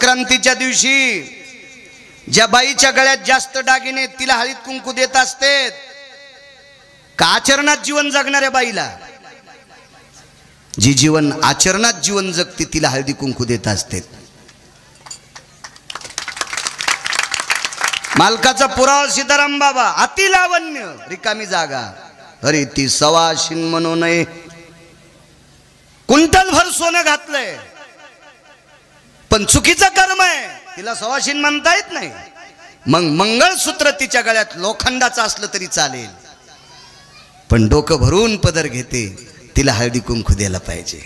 संक्रांतीच्या दिवशी ज्या बाईच्या गळ्यात जास्त दागिने तिला हळद कुंकू देत असते का आचरणात जीवन जगणाऱ्या बाईला? जी जीवन आचरणात जीवन जगते तिला हळदी कुंकू देत असते. मालकाचा पुरावा सीताराम बाबा. अति लावण्य रिकामी जागा. अरे ती सवाशीन म्हणू नये. कुंटल भर सोनं घातलंय पण चुकीचं कर्म आहे, तिला सवाशीन म्हणता येत नाही. मग मंगळसूत्र तिच्या गळ्यात लोखंडाचं असलं तरी चालेल, पण डोकं भरून पदर घेते, तिला हळदी कुंकू द्यायला पाहिजे.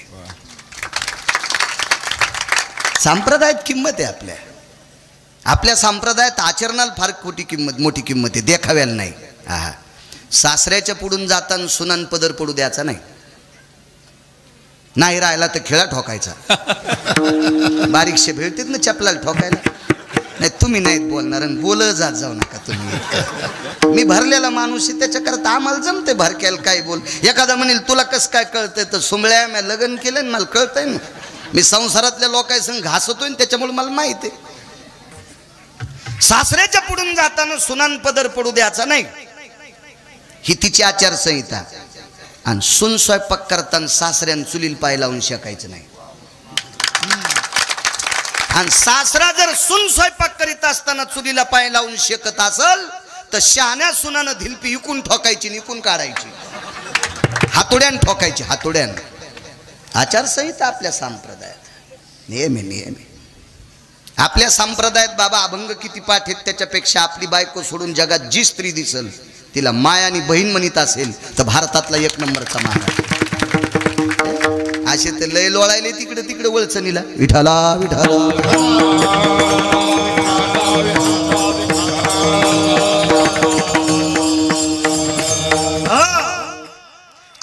संप्रदायात किंमत आहे. आपल्या संप्रदायात आचरणाला फार मोठी किंमत आहे, देखाव्याला नाही. सासऱ्याच्या पुढून जाताना सुनान पदर पडू द्यायचा नाही. नाही राहिला तर खेळा ठोकायचा. बारीकशे भेटतात ना चपलाला ठोकायला. नाही तुम्ही नाहीत बोलणार आणि बोल जाऊ नका तुम्ही. मी भरलेला माणूस आहे, त्याच्याकरता आम्हाला जमते भरक्याला काय बोल. एखादा म्हणेल तुला कसं काय कळतंय, तर सुंबळ्या मी लग्न केलं आणि मला कळतंय ना. मी संसारातल्या लोकांसंग घासतोय त्याच्यामुळे मला माहिती आहे. सासऱ्याच्या पुढून जाताना सुनान पदर पडू द्यायचा नाही, ही तिची आचारसंहिता. आणि सुन स्वयंपाक करताना सासऱ्यानं चुलीला पाय लावून शेकायचं नाही. आणि सासरा जर सुन स्वयंपाक करीत असताना चुलीला पाय लावून शेकत असल तर शहाण्या सुनानं धिलपी इकून ठोकायची, निकून काढायची, हातोड्यान ठोकायची, हातोड्यान. आचारसंहिता आपल्या संप्रदायात नियम आहे. आपल्या संप्रदायात बाबा अभंग किती पाठ आहेत त्याच्यापेक्षा आपली बायको सोडून जगात जी स्त्री दिसल तिला माय आणि बहीण म्हणत असेल तर भारतातला एक नंबरचा महाराज. असे तर लय लोळायले तिकडे तिकडे वळचणीला विठाला विठाला.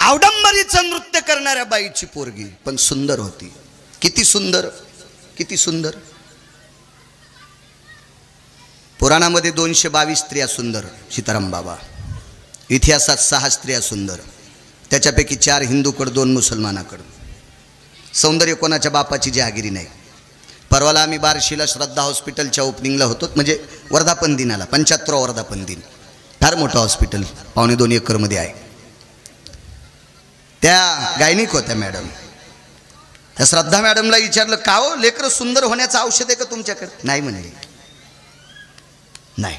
अवडंबरीचं नृत्य करणाऱ्या बाईची पोरगी पण सुंदर होती. किती सुंदर, किती सुंदर. पुराणामध्ये 222 स्त्रिया सुंदर सीताराम बाबा. इतिहासात 6 स्त्रिया सुंदर, त्याच्यापैकी 4 हिंदूकडं 2 मुसलमानाकडं. सौंदर्य कोणाच्या बापाची जहागिरी नाही. परवाला आम्ही बार्शीला श्रद्धा हॉस्पिटलच्या ओपनिंगला होतो, म्हणजे वर्धापन दिनाला, 75वा वर्धापन दिन. फार मोठं हॉस्पिटल 2.25 एकरमध्ये आहे. त्या गायनिक होत्या मॅडम. त्या श्रद्धा मॅडमला विचारलं का हो लेकरं सुंदर होण्याचं औषध आहे का तुमच्याकडे? नाही म्हणले. नाही,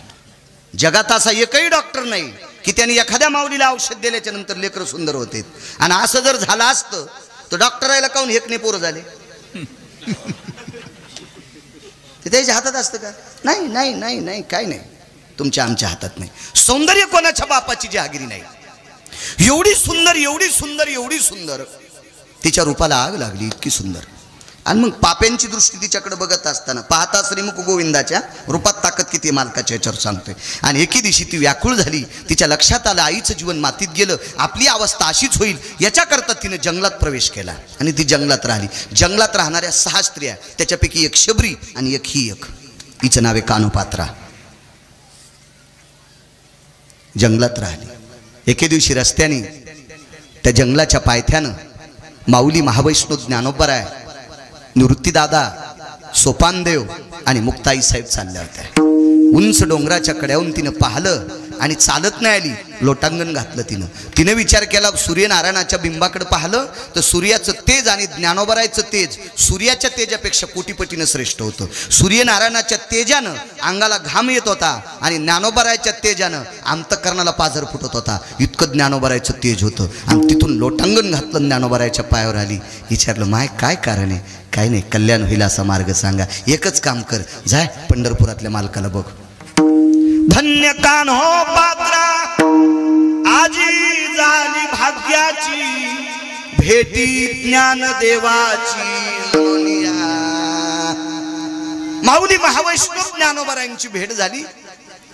जगात असा एकही डॉक्टर नाही की त्यांनी एखाद्या माऊलीला औषध दिल्याच्या नंतर लेकरं सुंदर होते. आणि असं जर झालं असतं तर डॉक्टरायला काहून हेकणे पोरं झाले? ते त्याच्या हातात असतं का? नाही नाही नाही नाही, काय नाही, तुमच्या आमच्या हातात नाही. सौंदर्य कोणाच्या बापाची जहागिरी नाही. एवढी सुंदर, एवढी सुंदर, एवढी सुंदर, तिच्या रूपाला आग लागली, इतकी सुंदर. आणि मग पाप्यांची दृष्टी तिच्याकडे बघत असताना पाहता श्रीमुख गोविंदाच्या रूपात ताकद किती मालकाच्या याच्यावर सांगतोय. आणि एके दिवशी ती व्याकुळ झाली. तिच्या लक्षात आलं आईचं जीवन मातीत गेलं, आपली अवस्था अशीच होईल. याच्याकरता तिने जंगलात प्रवेश केला आणि ती जंगलात राहिली. जंगलात राहणाऱ्या 6 स्त्रिया, त्याच्यापैकी एक शबरी आणि एक ही एक, हिचं नाव आहे कानोपात्रा. जंगलात राहिली. एके दिवशी रस्त्याने त्या जंगलाच्या पायथ्यानं माऊली महावैष्णव ज्ञानोबराय, निवृत्तीदादा, सोपानदेव आणि मुक्ताई साहेब चालल्या होत्या. उंच डोंगराच्या कड्याहून तिनं पाहिलं आणि चालत नाही आली, लोटांगण घातलं तिनं. तिनं विचार केला, सूर्यनारायणाच्या बिंबाकडे पाहिलं तर सूर्याचं तेज आणि ज्ञानोबरायचं तेज सूर्याच्या तेजापेक्षा कोटीपटीनं श्रेष्ठ होतं. सूर्यनारायणाच्या तेजानं अंगाला घाम येत होता आणि ज्ञानोबरायच्या तेजानं अंतःकरणाला पाझर फुटत होता. इतकं ज्ञानोबरायचं तेज होतं. आणि तिथून लोटांगण घातलं, ज्ञानोबरायच्या पायावर आली. विचारलं माय काय कारण आहे? काय नाही, कल्याण होईल असा मार्ग सांगा. एकच काम कर, जाय पंढरपुरातल्या मालकाला बघ. धन्य कान्हो पात्रा आजी झाली भाग्याची, भेटी ज्ञानदेवाची. माऊली महावैष्णव ज्ञानोबरायांची भेट झाली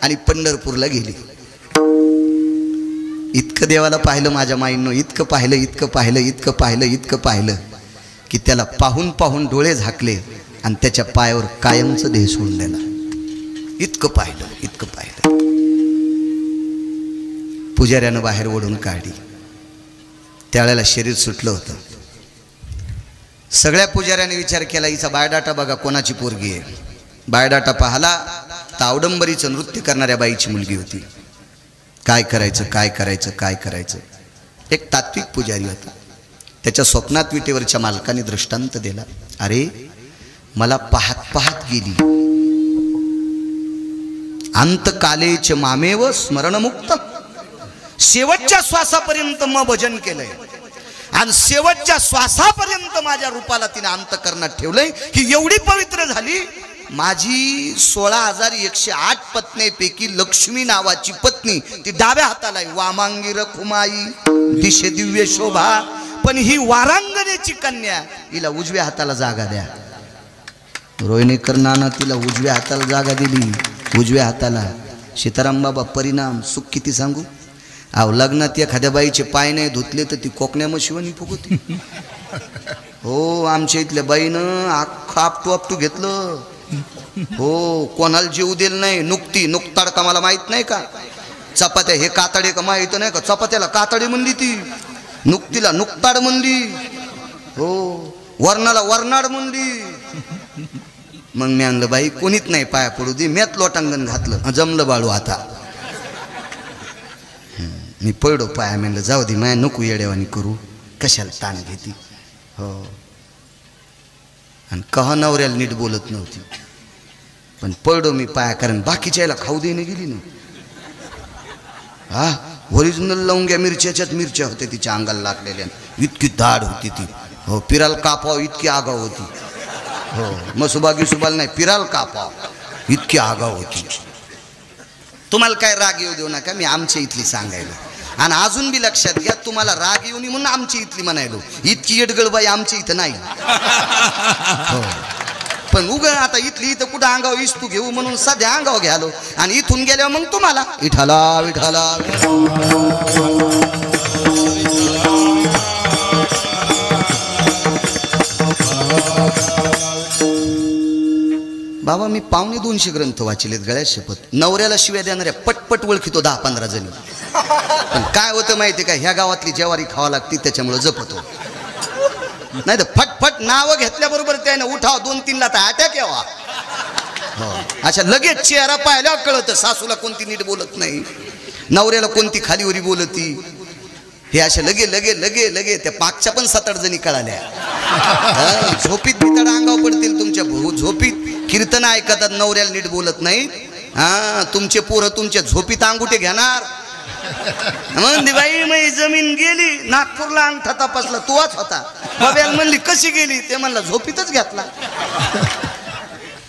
आणि पंढरपूरला गेली. इतकं देवाला पाहिलं माझ्या माईंनो, इतकं पाहिलं, इतकं पाहिलं, इतकं पाहिलं, इतकं पाहिलं की त्याला पाहून पाहून डोळे झाकले आणि त्याच्या पायावर कायमचं देह सोडून दिला. इतकं पाहिलं, इतकं पाहिलं. पुजाऱ्यानं बाहेर ओढून काढली. त्यावेळेला शरीर सुटलं होतं. सगळ्या पुजाऱ्याने विचार केला हिचा बायोडाटा बघा कोणाची पोरगी आहे. बायोडाटा पाहला तर अवडंबरीचं नृत्य करणाऱ्या बाईची मुलगी होती. काय करायचं काय करायचं काय करायचं. एक तात्विक पुजारी होता. त्याच्या स्वप्नात विटेवरच्या मालकाने दृष्टांत दिला. अरे मला पाहत पाहत गेली. अंतकालेच मामेव स्मरणमुक्त. शेवटच्या श्वासापर्यंत मग भजन केलंय आणि शेवटच्या श्वासापर्यंत माझ्या रूपाला तिने अंतकरणात ठेवलंय. ही एवढी पवित्र झाली. माझी 16,108 पत्नीपैकी लक्ष्मी नावाची पत्नी ती डाव्या हाताला आहे. वामांगी रखुमाई दिशे दिव्य शोभा. पण ही वारांगणेची कन्या हिला उजव्या हाताला जागा द्या. रोहिणीकर नाना तिला उजव्या हाताला जागा दिली. उजव्या हाताला. सीताराम बाबा परिणाम सुख किती सांगू. अहो लग्नात एखाद्या बाईचे पाय नाही धुतले तर ती कोकण्या मशिवानी फुगवती. हो आमच्या इथल्या बाईनं अख्खा आपटू आपटू घेतलं. हो कोणाला जीव दिल नाही. नुकताड का मला माहित नाही का. चपात्या हे कातडे का माहित नाही का. चपात्याला कातडे म्हणली ती. नुकतीला नुकताड म्हणली. हो वर्णाला वर्नाड म्हणली. मग मी आणलं बाई कोणीच नाही पाया पडू दे. मेत लोटांगण घातलं. जमलं बाळू आता. मी पडो पाया. म्हणलं जाऊ दे माया नको येड्यावानी करू. कशाला ताण घेती. हो आणि कहा नवऱ्याला नीट बोलत नव्हती. पण पडो मी पाया. कारण बाकीच्या याला खाऊ देणे गेली ना. हा ओरिजिनल लवंग्या मिरच्याच्याच मिरच्या होत्या तिच्या अंगाला लागलेल्या. इतकी दाढ होती ती. हो पिराल कापाव इतकी आगाव होती. हो मसुबागी सुबाल नाही पिराल कापाव इतकी आगाव होती. तुम्हाला काय राग येऊ देऊ नका. मी आमच्या इथली सांगायलो. आणि अजून बी लक्षात घ्या तुम्हाला राग येऊ नये म्हणून आमची इथली म्हणायलो. इतकी येडगळबाई आमच्या इथं नाही. हो पण उग आता इथली इथं कुठं अंगाव इस्तू घेऊ म्हणून सध्या अंगाव घ्यालो. आणि इथून गेल्यावर मग तुम्हाला विठाला विठाला. बाबा मी 250 ग्रंथ वाचिलेत गळ्यात शपथ. नवऱ्याला शिव्या देणाऱ्या पटपट ओळखितो 10-15 जणी. पण काय होतं माहिती का ह्या गावातली ज्वारी खावा लागती त्याच्यामुळे जपतो. नाही तर फटफट नावं घेतल्याबरोबर त्यानं उठाव 2-3 ला तर अटॅक यावा. हो अच्छा लगेच चेहरा पाहिल्यावर कळतं सासूला कोणती नीट बोलत नाही. नवऱ्याला कोणती खालीवरी बोलती. हे अशा लगे लगे लगे लगे त्या पाकच्या पण 7-8 जणी कळाल्या. झोपीत बितड अंगावर पडतील तुमच्या. झोपीत कीर्तन ऐकतात नवऱ्याला नीट बोलत नाहीत. हा तुमचे पोरं तुमच्या झोपीत अंगुठे घेणार. म्हणली बाई मी जमीन गेली. नागपूरला अंगठा तपासला तुवाच होता. बाब्याला म्हणली कशी गेली. ते म्हणला झोपीतच घेतला.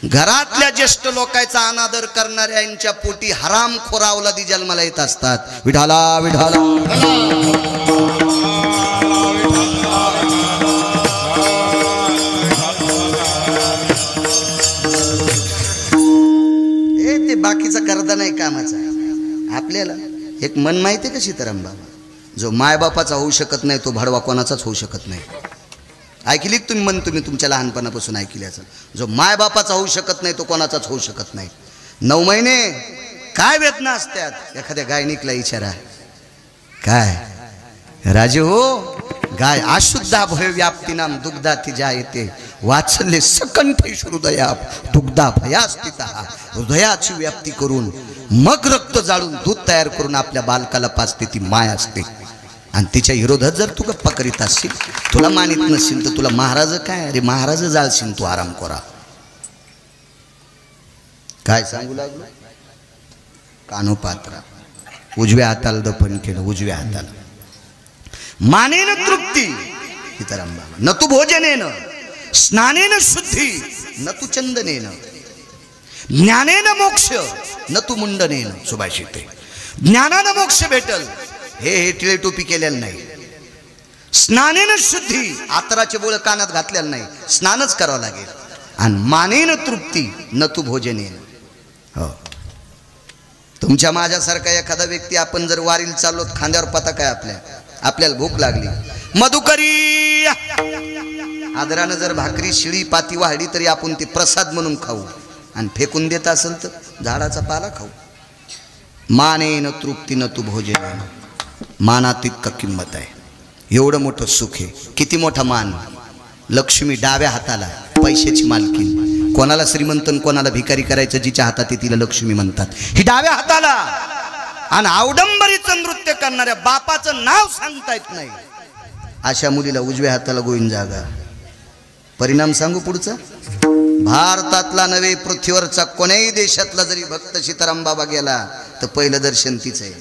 घरातल्या ज्येष्ठ लोकांचा अनादर करणाऱ्यांच्या पोटी हराम खोरावलादी जन्माला येत असतात. विठाला विठाला. ते बाकीचा करदा नाही कामाचा. आपल्याला एक मन माहिती आहे का सीताराम बाबा. जो मायबापाचा होऊ शकत नाही तो भडवा कोणाचाच होऊ शकत नाही. ऐकली तुम्ही मन. तुम्ही तुमच्या लहानपणापासून ऐकली असेल. जो मायबापाचा होऊ शकत नाही तो कोणाचाच होऊ शकत नाही. 9 महिने काय वेदना असतात. एखाद्या गायनिकला विचारा काय राजे हो. गाय अशुद्धा भय व्याप्ती नाम दुग्धा ती जा येते. वाचले सकंठे हृदया दुग्धा भयास्थिता. हृदयाची व्याप्ती करून मग रक्त जाळून दूध तयार करून आपल्या बालकाला पाजते ती माय असते. आणि तिच्या विरोधात जर तू गप्पा करीत असशील तुला मानित नसशील तर तुला महाराज काय. अरे महाराज जाळशील तू आराम करा. काय सांगू लागलो. कानोपात्रा उजव्या हाताला दफन केलं. उजव्या हाताला. मानेन तृप्ती सीताराम बाबा. न तू भोजनेन स्नानेन शुद्धी न तू चंदनेन. ज्ञानेन मोक्ष न तू मुंडनेन. सुभाषिते ज्ञानानं मोक्ष भेटल. हे टिळे टोपी केलेलं नाही. स्नानेन शुद्धी. आतराचे बोळ कानात घातलेलं नाही. स्नानच करावं लागेल. आणि मानेन तृप्ती न तू भोजनेन. हो तुमच्या माझ्यासारखा एखादा व्यक्ती आपण जर वारीला चाललो खांद्यावर पताक आहे आपल्याला भूक लागली. मधुकरी आदरानं जर भाकरी शिळी पाती वाढली तरी आपण ती प्रसाद म्हणून खाऊ. आणि फेकून देत असेल तर झाडाचा पाला खाऊ. मानेन तृप्ती न तू भोजनेन. मानात इतका किंमत आहे. एवढं मोठं सुख आहे. किती मोठा मान. लक्ष्मी डाव्या हाताला पैशाची मालकीन, कोणाला श्रीमंत कोणाला भिकारी करायचं जिच्या हातात आहे तिला लक्ष्मी म्हणतात, ही डाव्या हाताला. आणि अवडंबरीचं नृत्य करणाऱ्या बापाचं नाव सांगता येत नाही अशा मुलीला उजव्या हाताला गोविंद जागा. परिणाम सांगू पुढचा, भारतातला नव्हे पृथ्वीवरचा कोण्याही देशातला जरी भक्त सीताराम बाबा गेला तर पहिलं दर्शन तिचं आहे,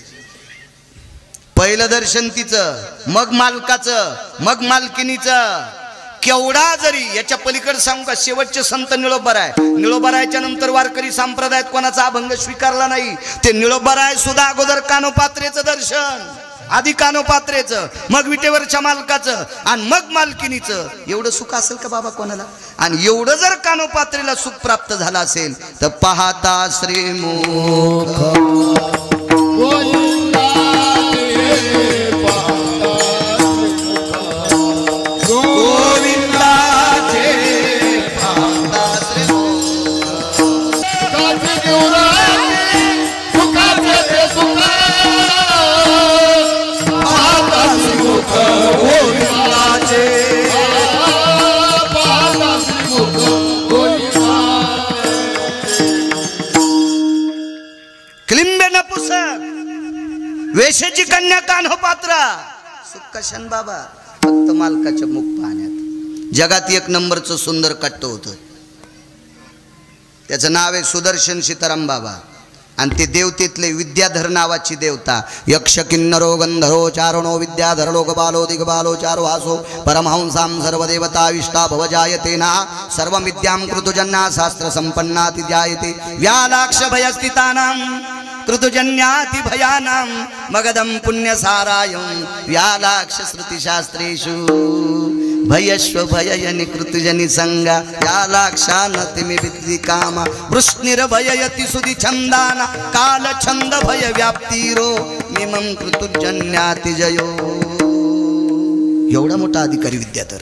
पहिलं दर्शन तिचं, मग मालकाचं, मग मालकिनीचं. केवढा जरी याच्या पलीकडे सांगू का, शेवटचे संत निळोबाराय, निळोबारायच्या नंतर वारकरी संप्रदायात कोणाचा अभंग स्वीकारला नाही. ते निळोबाराय सुद्धा अगोदर कानोपात्रेचं दर्शन, आधी कानोपात्रेचं, मग विटेवरच्या मालकाचं आणि मग मालकिनीचं. एवढं सुख असेल का बाबा कोणाला? आणि एवढं जर कानोपात्रेला सुख प्राप्त झालं असेल तर पाहता श्रीमुख वेशेची कन्या कान्होपात्रा सुखशन बाबा फक्त मालकाच्या मुख पाहण्यात. जगात एक नंबरचं सुंदर कट्ट होतं, त्याचं नाव आहे सुदर्शन सीताराम बाबा. आणि ते देवतेतले विद्याधर नावाची देवता. यक्ष किन्नरो गंधर्वो चारणो विद्याधर लोकबालो दिग्बालो चारो हासो परमहंसां सर्वदेवता विष्टा भवजायतेना सर्व विद्यां कृतुजन्ना शास्त्र संपन्नाति जायते व्यालाक्ष भयस्थितानां कृतुजन्याति भयानां मगधं पुण्यसारायं व्यालाक्ष श्रुतिशास्त्रेषु भयस्व भययनि कृतुजनि संगा व्यालाक्षानतिमि विद्धि कामा वृष्णिर्भययति सुधि छंदाना काल छंद भय व्याप्तिरो मिमं कृतुजन्याति जयो. एवढा मोठा अधिकारी विद्याधर,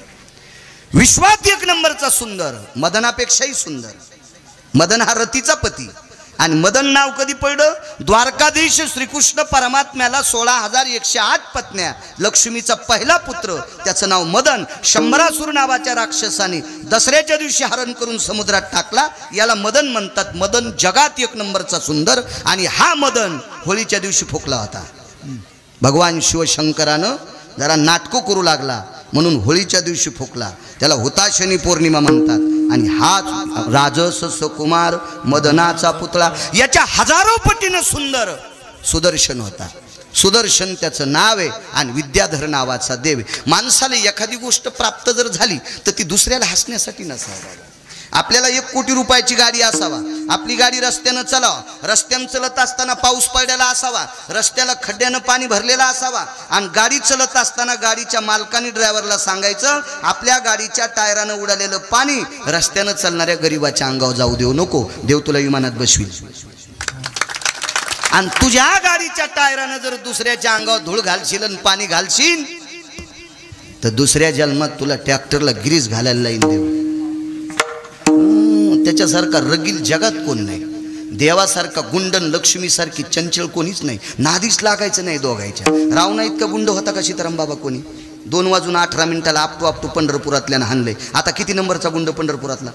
विश्वात एक नंबरचा सुंदर, मदनापेक्षाही सुंदर. मदन हा रतीचा पती. आणि मदन नाव कधी पडलं? द्वारकाधीश श्रीकृष्ण परमात्म्याला 16,108 पत्न्या, लक्ष्मीचा पहिला पुत्र, त्याचं नाव मदन. शंभरासुर नावाच्या राक्षसाने दसऱ्याच्या दिवशी हरण करून समुद्रात टाकला. याला मदन म्हणतात. मदन जगात एक नंबरचा सुंदर. आणि हा मदन होळीच्या दिवशी फुकला होता. भगवान शिवशंकरानं जरा नाटकं करू लागला म्हणून होळीच्या दिवशी फुकला. त्याला हुताशनी पौर्णिमा म्हणतात. आणि हाच राजस सुकुमार मदनाचा पुतळा, याच्या हजारो पटीनं सुंदर सुदर्शन होता. सुदर्शन त्याचं नाव आहे. आणि विद्याधर नावाचा देव. माणसाला एखादी गोष्ट प्राप्त जर झाली तर ती दुसऱ्याला हसण्यासाठी नसावी. आपल्याला 1 कोटी रुपयाची गाडी असावा, आपली गाडी रस्त्यानं चालावा, रस्त्यानं चलत असताना पाऊस पडलेला असावा, रस्त्याला खड्ड्यानं पाणी भरलेला असावा. आणि गाडी चलत असताना गाडीच्या मालकाने ड्रायव्हरला सांगायचं आपल्या गाडीच्या टायरानं उडालेलं पाणी रस्त्यानं चालणाऱ्या गरीबाच्या अंगावर जाऊ देऊ नको, देव तुला विमानात बसवील. आणि तुझ्या गाडीच्या टायरानं जर दुसऱ्याच्या अंगावर धूळ घालशील आणि पाणी घालशील तर दुसऱ्या जन्मात तुला ट्रॅक्टरला गिरीस घालायला लाईन देऊ. त्याच्यासारखा रगील जगात कोण नाही. देवासारखा गुंडन लक्ष्मीसारखी चंचल कोणीच नाही. नादीच लागायचं नाही दोघायच्या. रावणा इतका गुंड होता का सीताराम बाबा कोणी? 2 वाजून 18 मिनिटाला आपटू पंढरपुरातल्यानं हाणलंय. आता किती नंबरचा गुंड पंढरपुरातला?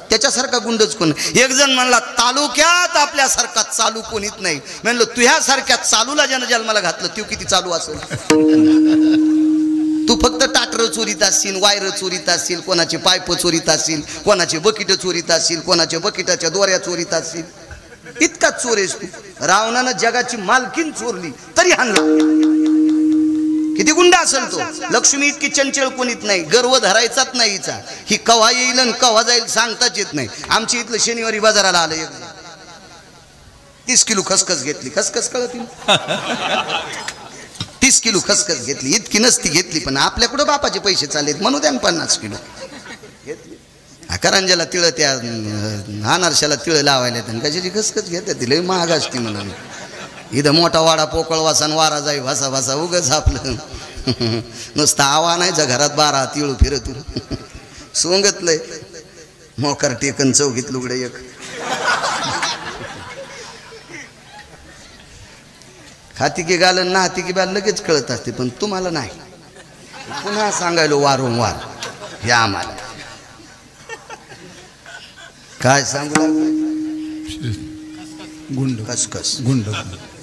त्याच्यासारखा गुंडच कोण? एक जण म्हणला तालुक्यात आपल्यासारखा चालू कोणीच नाही. म्हणलं तुझ्यासारख्या चालूला ज्यानं जन्माला घातलं तो किती चालू असेल? तू फक्त टाटर चोरीत असशील, वायर चोरीत असशील, कोणाचे पाईप चोरीत असशील, कोणाचे बकीट चोरीत असशील, कोणाच्या बकिटाच्या दोऱ्या चोरीत असशील. इतकाच चोर आहेस तू. रावणानं जगाची मालकीन चोरली तरी हाणला. किती गुंड असेल तो? लक्ष्मी इतकी चंचल कोणीच नाही. गर्व धरायचाच नाही हिचा. ही कवा येईल आणि कवा जाईल सांगताच येत नाही. आमच्या इथलं शनिवारी बाजाराला आलं 30 किलो खसखस घेतली. खसखस कळती 30 किलो खसखस घेतली. इतकी नसती घेतली पण आपल्याकडं बापाचे पैसे चाललेत म्हणू द्या 50 किलो घेतली. करंजाला तिळ, त्या अनारशाला तिळ लावायला आणि कशाची खसखस घेतात लय महाग असती म्हणून. इथं मोठा वाडा पोकळ वासा वारा जाई भासा भासा उगच आपलं नुसतं आव्हानायचं घरात 12 तिळ फिरत सोंगतलंय. मोकार टेकन चौघीत लुगडे एक खाती की गालन ना हाती की बाल लगेच कळत असते पण तुम्हाला नाही. पुन्हा सांगायलो वारंवार हे आम्हाला काय सांगू गुंड कसकस गुंड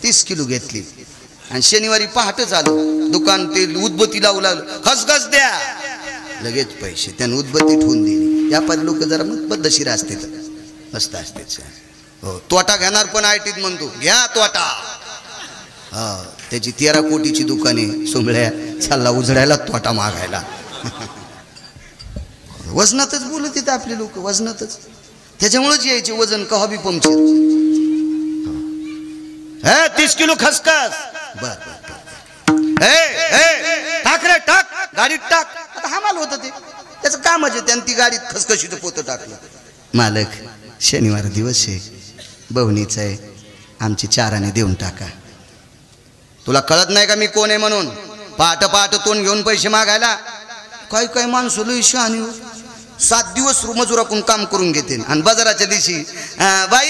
30 किलो घेतली आणि शनिवारी पहाटच आलो दुकान ते उदबत्ती लावू लागलं खसखस द्या लगेच पैसे त्यानं उदबत्ती ठेवून दिली व्यापारी लोक जरा मग पद्धतशीर असते मस्त असते हो तोटा घेणार पण आयटीत म्हणतो घ्या तोटा हा त्याची 13 कोटीची दुकाने सोंगळ्या चालला उजडायला तोटा मागायला वजनातच बोलत येते आपले लोक वजनातच त्याच्यामुळेच यायचे वजन कवा बी पंक्चर 30 किलो खसखस बर टाक रे टाक गाडीत टाक आता हमाल होतं ते त्याचं कामच आहे त्यानं ती गाडीत खसखशीचं पोतं टाकलं मालक शनिवार दिवस आहे बवणीचा आहे आमची 4 आणे देऊन टाका तुला कळत नाही का मी कोण आहे म्हणून पहाट पहाट तोंड घेऊन पैसे मागायला काही काही माणसं लई शहाणी 7 दिवस मजुराकडून काम करून घेते आणि बाजाराच्या दिवशी बाई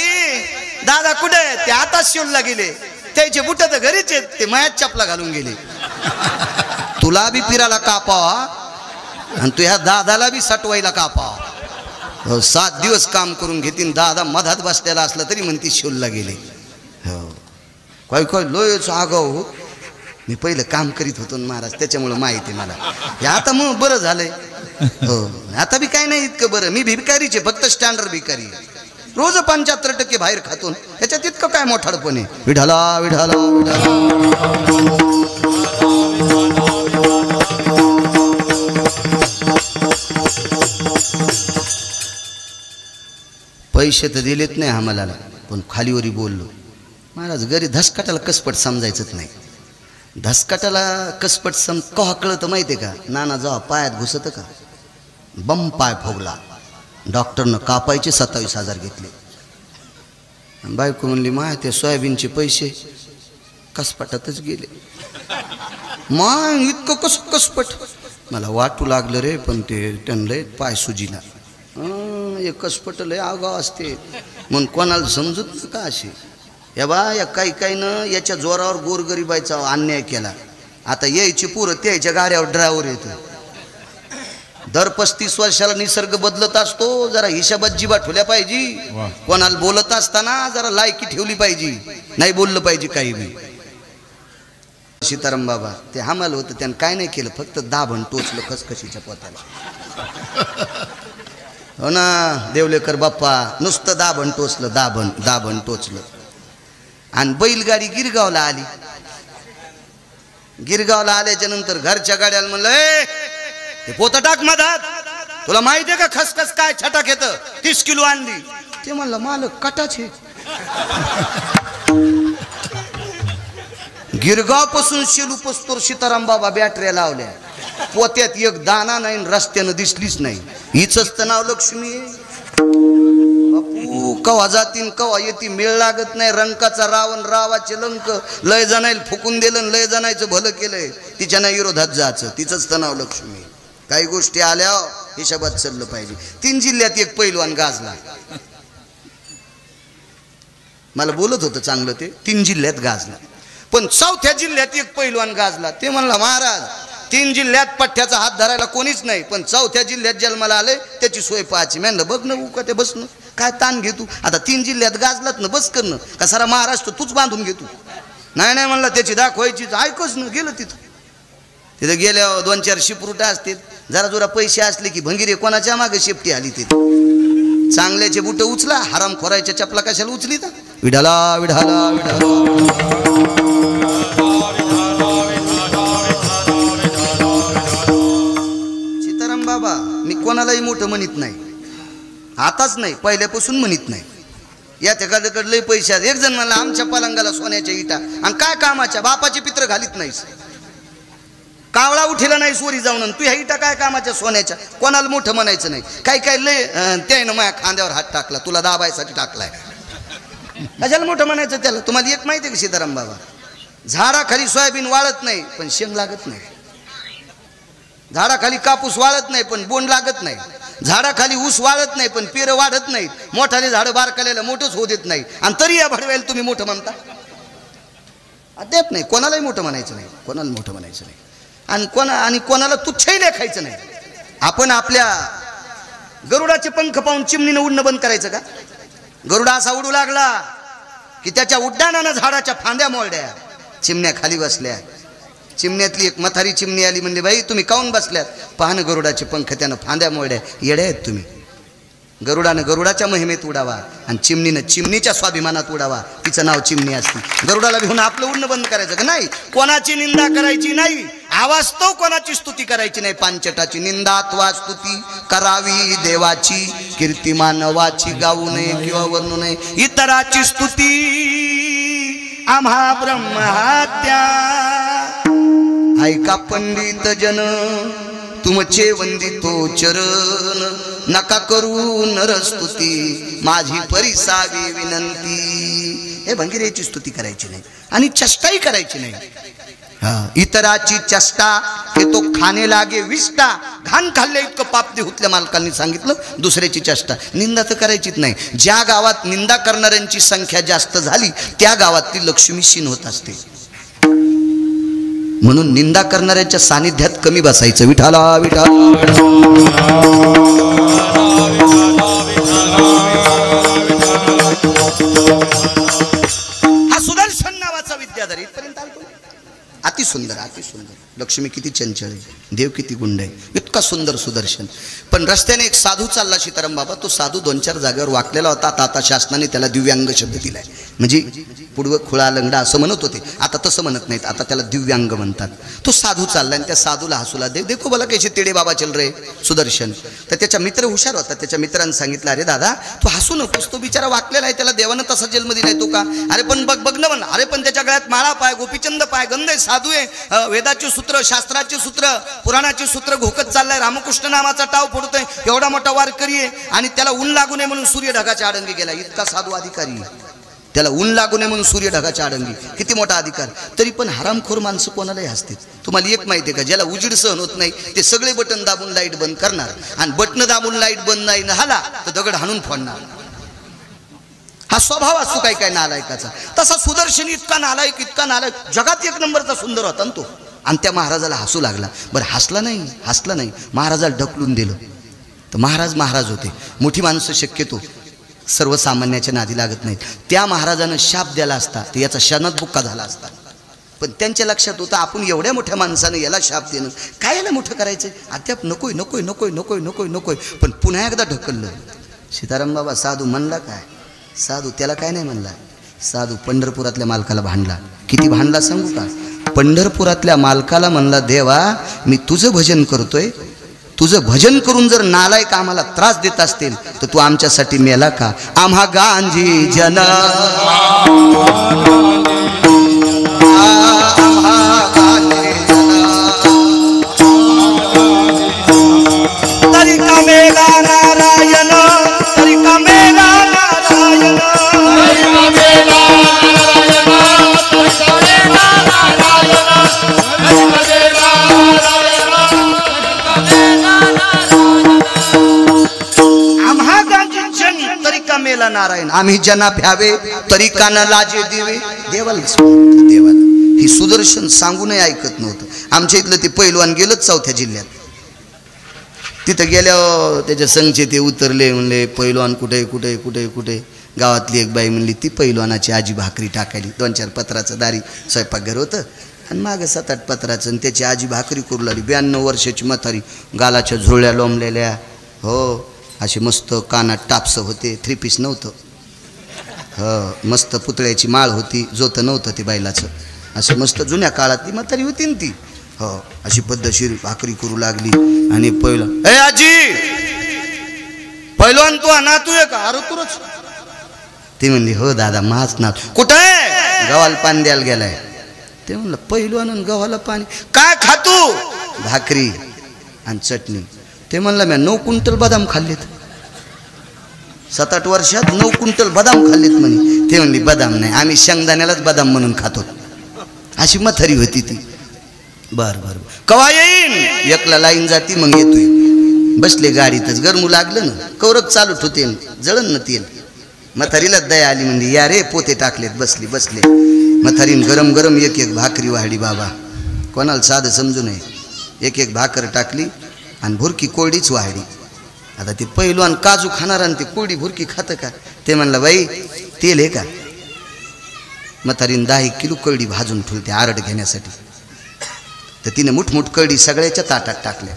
दादा कुठे ते आता शिवला गेले त्याचे बुट तर घरीच आहेत ते मायात चपला घालून गेले तुला बी फिरायला कापावा आणि तू ह्या दादाला बी सटवायला कापावा 7 दिवस काम करून घेतील दादा मधात बसलेला असला तरी म्हणती शिवला गेले हो काही काही लोयच आगाव मी पहिलं काम करीत होतो महाराज त्याच्यामुळं माहिती मला हे आता मग बरं झालंय हो आता बी काय नाही इतकं बरं मी भिकारीचे फक्त स्टँडर्ड भिकारी रोज 75% बाहेर खातो ह्याच्यात इतकं काय मोठाडपणे विठाला विठाला पैसे तर दिलेत नाही आम्हाला पण खालीवरी बोललो महाराज घरी धसकाटाला कसपट समजायचंच नाही धसकाटाला कसपट कवा कळतं माहिती आहे का नाना जेव्हा पायात घुसतं का बम पाय फोगला डॉक्टरनं कापायचे 27,000 घेतले बायको म्हणली मा ते सोयाबीनचे पैसे कसपटातच गेले मग इतकं कसं कसपट मला वाटू लागलं रे पण ते त्यांना पाय सुजीला एक कसपट लय आगाव असते म्हणून कोणाला समजत का अशी या बा या काही न याच्या जोरावर गोरगरिबाचा अन्याय केला आता यायची पुरं त्याच्या गाड्यावर ड्रायव्हर येतो दर 35 वर्षाला निसर्ग बदलत असतो जरा हिशाबात जीवा ठेवल्या पाहिजे कोणाला बोलत असताना जरा लायकी ठेवली पाहिजे नाही बोललं पाहिजे काही बी सीताराम बाबा ते हमाल होतं त्यानं काय नाही केलं फक्त दाभण टोचलं खसखशीच्या पोताला हो ना देवलेकर बाप्पा नुसतं दाभण टोचलं दाभण टोचलं आणि बैलगाडी गिरगावला आली गिरगावला आल्याच्या नंतर घरच्या गाड्याला म्हणलं ते पोतं टाक मधात तुला माहिती आहे का खसखस काय छटाक येतं 30 किलो आणली ते म्हणलं मालक कटाचे गिरगाव पासून शेलू पस्तोर सीताराम बाबा बॅटऱ्या लावल्या पोत्यात एक दाना नाही रस्त्यानं दिसलीच नाही हिच नाव लक्ष्मी बापू कवा जातीन कवा येती मेळ लागत नाही रंकाचा रावण रावाचे लंक लय जणायला फुकून दिलं लय जणायचं भलं केलंय तिच्या नाही विरोधात जायचं तिचंच नाव लक्ष्मी काही गोष्टी आल्या हिशोबात चाललं पाहिजे 3 जिल्ह्यात एक पैलवान गाजला मला बोलत होतं चांगलं ते 3 जिल्ह्यात गाजला पण 4थ्या जिल्ह्यात एक पैलवान गाजला ते म्हणला महाराज 3 जिल्ह्यात पठ्ठ्याचा हात धरायला कोणीच नाही पण 4थ्या जिल्ह्यात जन्माला आले त्याची सोय पाहायची म्हणलं बघ ना उका ते बस ना काय ताण घे तू आता 3 जिल्ह्यात गाजलात ना बस कर ना का सारा महाराष्ट्र तूच बांधून घे तू नाही म्हणला त्याची दाखवायची ऐकच ना गेलं तिथं गेल्यावर 2-4 शिपरुटा असतील जरा जोरा पैसे असले की भंगीरे कोणाच्या मागे शेपटी आली तिथे चांगल्याचे बुट उचला हराम खोरायच्या चपला कशाला उचली तर विढाला विढाला सीताराम बाबा मी कोणालाही मोठं म्हणत नाही आताच नाही पहिल्यापासून म्हणत नाही या त्याकडे लय पैसे आहेत एक जण म्हणला आमच्या पलंगाला सोन्याच्या इटा आणि काय कामाच्या बापाचे पित्र घालीत नाहीस कावळा उठिला नाही सोरी जाऊन तू ह्या इटा काय कामाच्या सोन्याच्या कोणाला मोठं म्हणायचं नाही काही लय त्यानं माझ्या खांद्यावर हात टाकला तुला दाबायसाठी टाकलाय कशाला मोठं म्हणायचं त्याला तुम्हाला एक माहिती आहे का सीताराम बाबा झाडाखाली सोयाबीन वाळत नाही पण शेंग लागत नाही झाडाखाली कापूस वाळत नाही पण बोंड लागत नाही झाडाखाली ऊस वाळत नाही पण पेरं वाढत नाहीत मोठाले झाडं बारकाल्याला मोठंच होऊ देत नाही आणि तरी या भडव्याला तुम्ही मोठं म्हणता देत नाही कोणालाही मोठं म्हणायचं नाही कोणाला मोठं म्हणायचं नाही आणि कोणाला तुच्छही लेखायचं नाही. आपण आपल्या गरुडाचे पंख पाहून चिमणीनं उडणं बंद करायचं का? गरुडा असा उडू लागला की त्याच्या उड्डाणानं झाडाच्या फांद्या मोडल्या, चिमण्या खाली बसल्या. चिमण्यातली एक म्हातारी चिमणी आली, म्हणजे बाई तुम्ही काऊन बसल्यात? पाहणं गरुडाचे पंख त्यानं फांद्या मोडल्या. येड्या आहेत तुम्ही. गरुडानं गरुडाच्या महिमेत उडावा आणि चिमणीनं चिमणीच्या स्वाभिमानात उडावा. तिचं नाव चिमणी असते. गरुडाला घेऊन आपलं उडणं बंद करायचं का? नाही. कोणाची निंदा करायची नाही, आवास्तव कोणाची स्तुती करायची नाही. पांचटाची निंदा अथवा स्तुती करावी देवाची, कीर्ती मानवाची गाऊ नये किंवा वर्णू नये. इतराची स्तुती आम्हा ब्रह्महत्या. ऐका पंडित जन तुमचे वंदितो चरण, नका करू नरस्तुती माझी परिसावी विनंती. हे भंगिरेची स्तुती करायची नाही आणि चेष्टाही करायची नाही. इतराची चेष्टा हे तो खाणे लागे विष्टा. घाण खाल्ले इतकं पाप देहुतल्या मालकांनी सांगितलं. दुसऱ्याची चेष्टा निंदा तर करायचीच नाही. ज्या गावात निंदा करणाऱ्यांची संख्या जास्त झाली त्या गावात ती लक्ष्मी शीन होत असते. म्हणून निंदा करणाऱ्यांच्या सानिध्यात कमी बसायचं. विठाला विठा. हा सुदर्शन नावाचा विद्याधर इथपर्यंत आलो. अति सुंदर, अति सुंदर. लक्ष्मी किती चंचल आहे, देव किती गुंड आहे, इतका सुंदर सुदर्शन. पण रस्त्याने एक साधू चालला सीताराम बाबा. तो साधू 2-4 जागेवर वाकलेला होता. आता शासनाने त्याला दिव्यांग शब्द दिलाय. म्हणजे पुढवं खुळा लंगडा असं म्हणत होते, आता तसं म्हणत नाहीत, आता त्याला दिव्यांग म्हणतात. तो साधू चालला आणि त्या साधूला हसूला दे देखो बोला कैसे तेडे बाबा चल रे सुदर्शन. तर त्याच्या मित्र हुशार होता. त्याच्या मित्रांनी सांगितलं, अरे दादा तू हसू नकोस, तो बिचारा वाकलेला आहे, त्याला देवानं तसा जन्म दिलाय तो का? अरे पण बघ ना म्हण. अरे पण त्याच्या गळ्यात माळा पाय, गोपीचंद पाय, गंध आहे, साधू आहे, वेदाचे सूत्र, शास्त्राचे सूत्र, पुराणाचे सूत्र घोकत चाललाय, रामकृष्ण नामाचा टाव फोडतोय, एवढा मोठा वारकरी आहे आणि त्याला ऊन लागू नये म्हणून सूर्य ढगाच्या आडंगी गेला. इतका साधू अधिकारी, त्याला ऊन लागू नये म्हणून सूर्य ढगाच्या आडंगी. किती मोठा अधिकार. तरी पण हरामखोर माणसं कोणालाही हसतील. तुम्हाला एक माहिती आहे का, ज्याला उजीड सहन होत नाही ते सगळे बटन दाबून लाईट बंद करणार आणि बटन दाबून लाईट बंद नाही झाला तर दगड हाणून फोडणार. हा स्वभाव असतो काय काय नालायकाचा. तसा सुदर्शन इतका नालायक, इतका नालायक, जगात 1 नंबरचा सुंदर होता ना तो. आणि त्या महाराजाला हसू लागला. बरं हसला नाही, महाराजाला ढकलून दिलं. तर महाराज होते. मोठी माणसं शक्यतो सर्वसामान्याच्या नादी लागत नाहीत. त्या महाराजानं शाप द्याला असता तर याचा शनात बुक्का झाला असता. पण त्यांच्या लक्षात होतं आपण एवढ्या मोठ्या माणसानं याला शाप देणं, काय याला मोठं करायचं, अद्याप नकोय. पण पुन्हा एकदा ढकललं. सीताराम बाबा साधू म्हणला काय? साधू त्याला काय नाही म्हणला. साधू पंढरपुरातल्या मालकाला भांडला. किती भांडला सांगू का? पंढरपुरातल्या मालकाला म्हणला, देवा मी तुझं भजन करतोय, तुझं भजन करून जर नालायक आम्हाला त्रास देत असतील तर तू आमच्यासाठी मेला का? आम्हा गांजी जन तरी का मेला नारायण, तरी का मेला नारायण, तरी का मेला मेला नारायण. आम्ही जना भ्यावे तरी का न लाजे देवे. देवाला ही सुदर्शन सांगूनही ऐकत नव्हतं. आमच्या इथलं ते पैलवान गेलंच 4थ्या जिल्ह्यात. तिथं गेल्यावर त्याच्या संघचे ते उतरले, म्हणले पैलवान कुठे. गावातली एक बाई म्हणली ती पैलवानाची आजी भाकरी टाकायली. 2-4 पत्राचं दारी स्वयंपाकघर होतं आणि मागं 7-8 पत्राचं, आणि त्याची आजी भाकरी करू लागली. 92 वर्षाची म्हातारी, गालाच्या झुरळ्या लोंबलेल्या, हो असे मस्त कानात टापसं होते, 3 पीस नव्हतं, हो मस्त पुतळ्याची माळ होती, जोतं नव्हतं ते बैलाचं. असं मस्त जुन्या काळातली म्हातारी होती ना ती. हो अशी पद्धतशीर भाकरी करू लागली. आणि पहिलं, ए आजी पहिलवान तू ना तू आहे का? अरे तुरच. ती म्हणली, हो दादा माझ ना. कुठं आहे? गव्हाला पाणी द्यायला गेलाय. ते म्हणलं पहिलवान गव्हाला पाणी काय खातू? भाकरी आणि चटणी. ते म्हणलं मी 9 क्विंटल बदाम खाल्लेत. 7-8 वर्षात 9 क्विंटल बदाम खाल्लेत म्हणे. ते म्हणली बदाम नाही, आम्ही शेंगदाण्यालाच बदाम म्हणून खातो. अशी म्हातारी होती ती. बरं कवा येईन? 1ला लाईन जाती, मग येतोय. बसले गाडीतच, गरमू लागलं ना, कौरक चालू होते, जळण न तेल. म्हातारीला दया आली, म्हणजे या रे पोते टाकलेत. बसले म्हातारीन गरम एक भाकरी वाढली. बाबा कोणाला साधं समजू नये. एक एक भाकर टाकली आणि भुरकी कोरडीच वाढली. आता ते पैलवान काजू खाणार आणि ते कोरडी भुरकी खातं का? ते म्हणलं बाई तेल आहे का? म्हातारीन 10 किलो कळडी भाजून ठेवते आरड घेण्यासाठी. तर तिने मुठमुठ कळडी सगळ्याच्या ताटात टाकल्या.